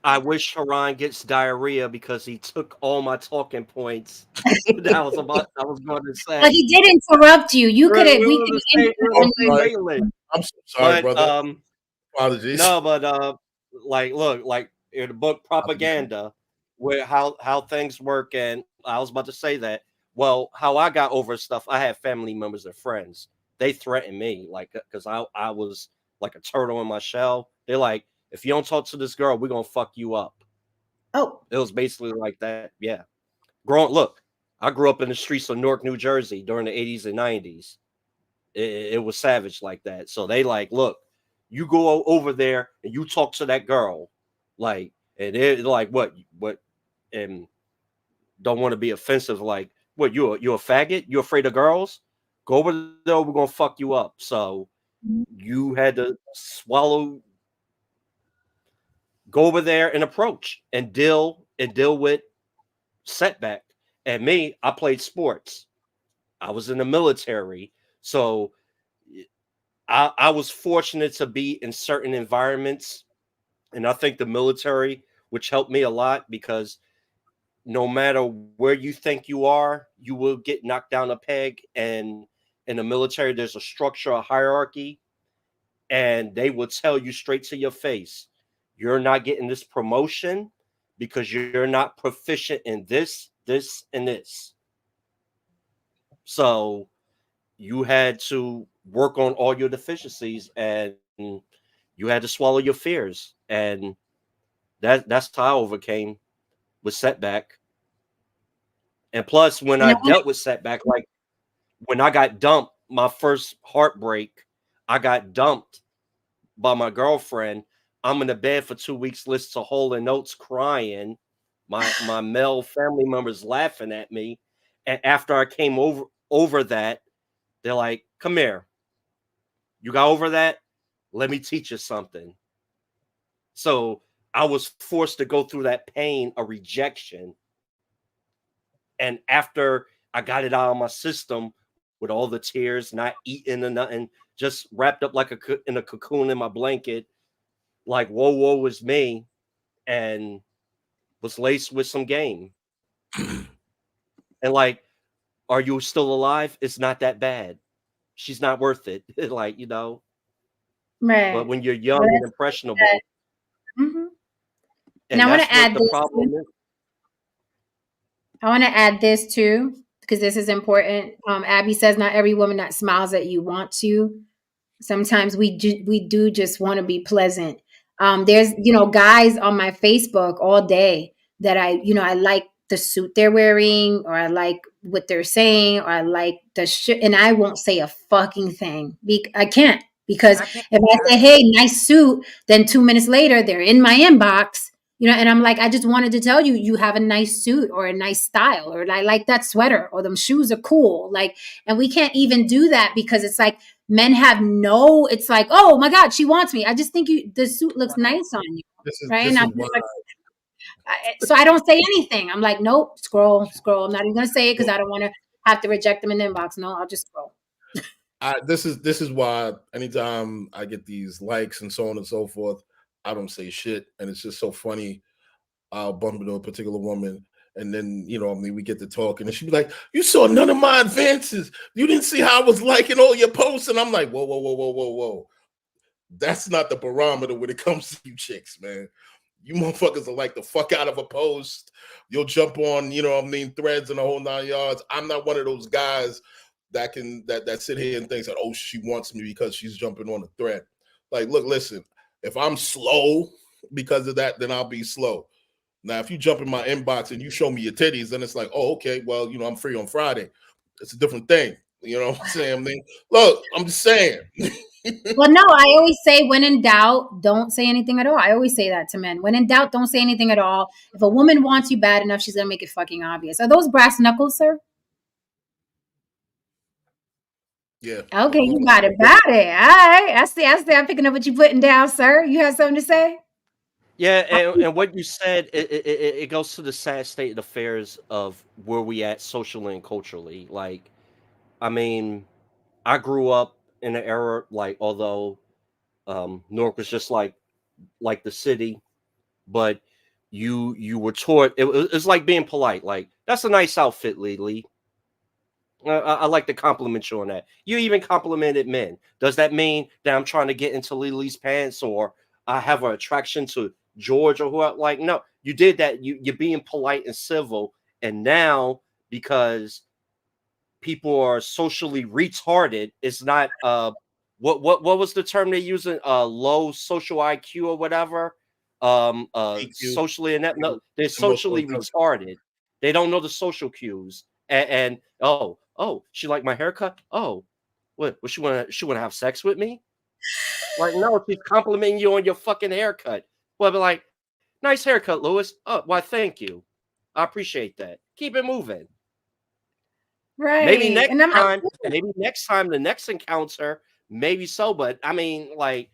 I wish Haran gets diarrhea because he took all my talking points that I was going to Well, say. he did interrupt you. You could have. We We were could the have same, we were I'm the same sorry. wavelength. I'm so sorry, But brother. Apologies. no, but like look, like in the book Propaganda, where how things work, and I was about to say that. Well, how I got over stuff, I had family members and friends. They threatened me, like, because I was like a turtle in my shell. They're like, if you don't talk to this girl, we're gonna fuck you up. Oh, It was basically like that. Yeah. Look, I grew up in the streets of Newark, New Jersey during the 80s and 90s. It was savage like that. So they like, look, you go over there and you talk to that girl, like, and they're like, what, and don't want to be offensive, like, what, you a faggot? You afraid of girls? Go over there, we're gonna fuck you up. So you had to go over there and approach and deal with setback. And me, I played sports. I was in the military, so I was fortunate to be in certain environments, and I think the military, which helped me a lot, because no matter where you think you are, you will get knocked down a peg. And in the military, there's a structure, a hierarchy, and they will tell you straight to your face, you're not getting this promotion because you're not proficient in this, this, and this. So you had to work on all your deficiencies, and you had to swallow your fears. And that's how I overcame with setback. And plus, when and I I want dealt with setback, like when I got dumped, my first heartbreak, I got dumped by my girlfriend. I'm in the bed for 2 weeks, listening to Hole and Notes, crying. My male family members laughing at me. And after I came over that, they're like, "Come here, you got over that? Let me teach you something." So I was forced to go through that pain of rejection. And after I got it out of my system with all the tears, not eating and nothing, just wrapped up like in a cocoon in my blanket, like woe was me, and was laced with some game. And like, are you still alive? It's not that bad. She's not worth it. Like, but right. when you're Well, young and that's that. impressionable, hmm And and I want that's to what add the this problem too. is. I want to add this too because this is important. Abby says not every woman that smiles at you wants you. Sometimes we do just want to be pleasant. There's guys on my Facebook all day that I like the suit they're wearing, or I like what they're saying, or I like the shit, and I won't say a fucking thing. I can't, because I can't. if I say, "Hey, nice suit," then 2 minutes later they're in my inbox. And I'm like, I just wanted to tell you, you have a nice suit or a nice style, or I like that sweater, or them shoes are cool. Like, and we can't even do that because it's like, men have it's like, oh my God, she wants me. I just think the suit looks nice on you. Right. And This I'm is just why. like, so I don't say anything. I'm like, nope, scroll. I'm not even going to say it because I don't want to have to reject them in the inbox. No, I'll just scroll. This is why anytime I get these likes and so on and so forth, I don't say shit, and it's just so funny. I'll bump into a particular woman, and then we get to talking, and she be like, "You saw none of my advances. You didn't see how I was liking all your posts." And I'm like, "Whoa, whoa, whoa, whoa, whoa, whoa! That's not the barometer when it comes to you chicks, man. You motherfuckers are like the fuck out of a post. You'll jump on, threads and the whole 9 yards. I'm not one of those guys that sit here and thinks that, oh, she wants me because she's jumping on a thread. Like, look, listen, if I'm slow because of that, then I'll be slow. Now, if you jump in my inbox and you show me your titties, then it's like, oh, okay, well, I'm free on Friday. It's a different thing. You know what I'm saying? I mean, look, I'm just saying. Well, no, I always say, when in doubt, don't say anything at all. I always say that to men. When in doubt, don't say anything at all. If a woman wants you bad enough, she's going to make it fucking obvious. Are those brass knuckles, sir? Yeah. Okay, you got it. All right. I see. I'm picking up what you're putting down, sir. You have something to say? Yeah, and what you said, it goes to the sad state of affairs of where we at socially and culturally. Like, I mean, I grew up in an era, like, although Newark was just like the city, but you were taught it's like being polite. Like, that's a nice outfit, Lily. I like to compliment you on that. You even complimented men. Does that mean that I'm trying to get into Lily's pants, or I have an attraction to George or who? Like, no, you did that. You're being polite and civil. And now, because people are socially retarded, it's not what was the term they're using? Low social IQ or whatever. EQ, Socially inept. No, they're emotional socially intelligence. retarded. They don't know the social cues. And oh, she liked my haircut. Oh, what she wanna have sex with me? Like, no, she's complimenting you on your fucking haircut. Well, be like, nice haircut, Lewis. Oh, why, thank you. I appreciate that. Keep it moving. Maybe Right. next And I'm time, the next encounter, maybe so. But I mean, like,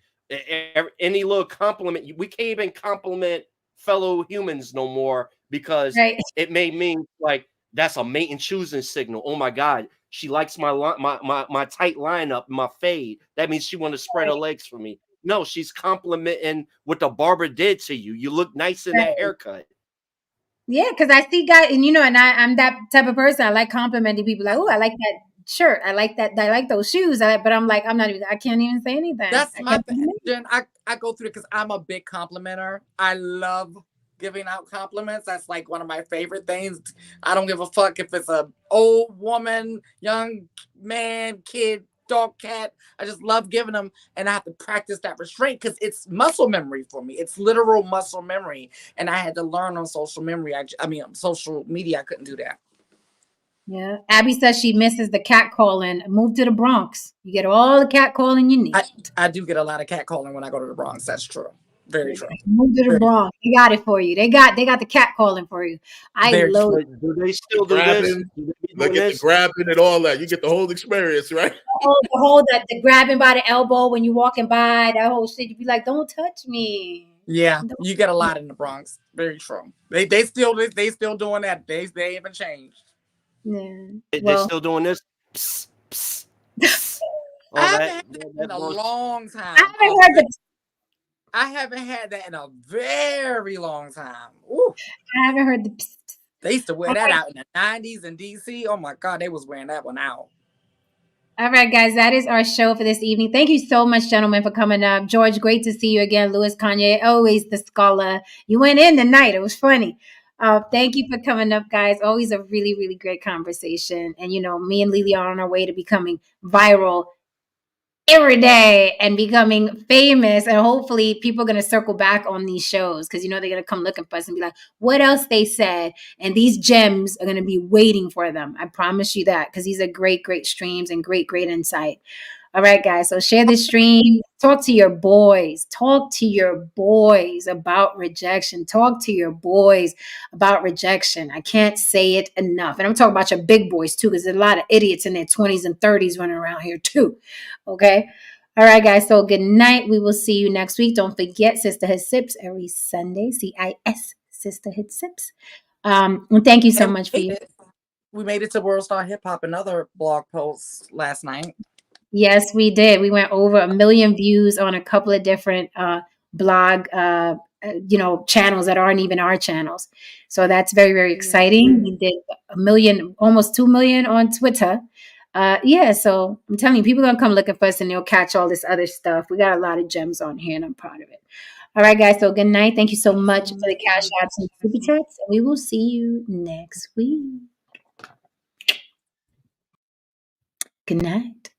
any little compliment, we can't even compliment fellow humans no more, because right. it may mean like that's a mate and choosing signal. Oh my God, she likes my tight lineup, my fade. That means she want to spread her legs for me. No, she's complimenting what the barber did to you. You look nice in that haircut. Yeah, because I see guys, and I'm that type of person. I like complimenting people. Like, oh, I like that shirt. I like that. I like those shoes. But I'm like, I can't even say anything. That's I my can't thing. Jen, I go through it because I'm a big complimenter. I love giving out compliments. That's like one of my favorite things. I don't give a fuck if it's a old woman, young man, kid, dog, cat. I just love giving them, and I have to practice that restraint because it's muscle memory for me. It's literal muscle memory, and I had to learn on social media. Social media. I couldn't do that. Yeah. Abby says she misses the cat calling. Move to the Bronx. You get all the cat calling you need. I do get a lot of cat calling when I go to the Bronx. That's true. Very true. Move to the Very Bronx. They got it for you. They got the cat calling for you. I Very love true. it. Do they still do this? Grabbing, Do they be they doing get the this? grabbing and all that. You get the whole experience, right? The grabbing by the elbow when you're walking by, that whole shit. You be like, don't touch me. Yeah, you get a lot in the Bronx. Very true. They still doing that. They haven't changed. Yeah. They still doing this? Psst, psst, psst. I All haven't that. had that in a long time. I I haven't had that in a very long time. Ooh. I haven't heard the. They used to wear that out in the 90s in DC. Oh my God, they was wearing that one out. All right, guys, that is our show for this evening. Thank you so much, gentlemen, for coming up. George, great to see you again. Louis, Kanye, always the scholar. You went in tonight. It was funny. Thank you for coming up, guys. Always a really, really great conversation. And, me and Lily are on our way to becoming viral every day and becoming famous, and hopefully people are going to circle back on these shows because they're going to come looking for us and be like, what else they said, and these gems are going to be waiting for them. I promise you that, because these are great streams and great insight. All right, guys, so share this stream. Talk to your boys about rejection. Talk to your boys about rejection. I can't say it enough. And I'm talking about your big boys too, because there's a lot of idiots in their 20s and 30s running around here too. Okay. All right, guys. So good night. We will see you next week. Don't forget Sisterhood Sips every Sunday. CIS, Sisterhood Sips. And thank you so much for you. We made it to World Star Hip Hop, another blog post last night. Yes, we did. We went over 1 million views on a couple of different blog channels that aren't even our channels. So that's very, very exciting. We did 1 million, almost 2 million on Twitter. So I'm telling you, people are gonna come looking for us and they'll catch all this other stuff. We got a lot of gems on here and I'm proud of it. All right, guys. So good night. Thank you so much for the cash apps and super chats. And we will see you next week. Good night.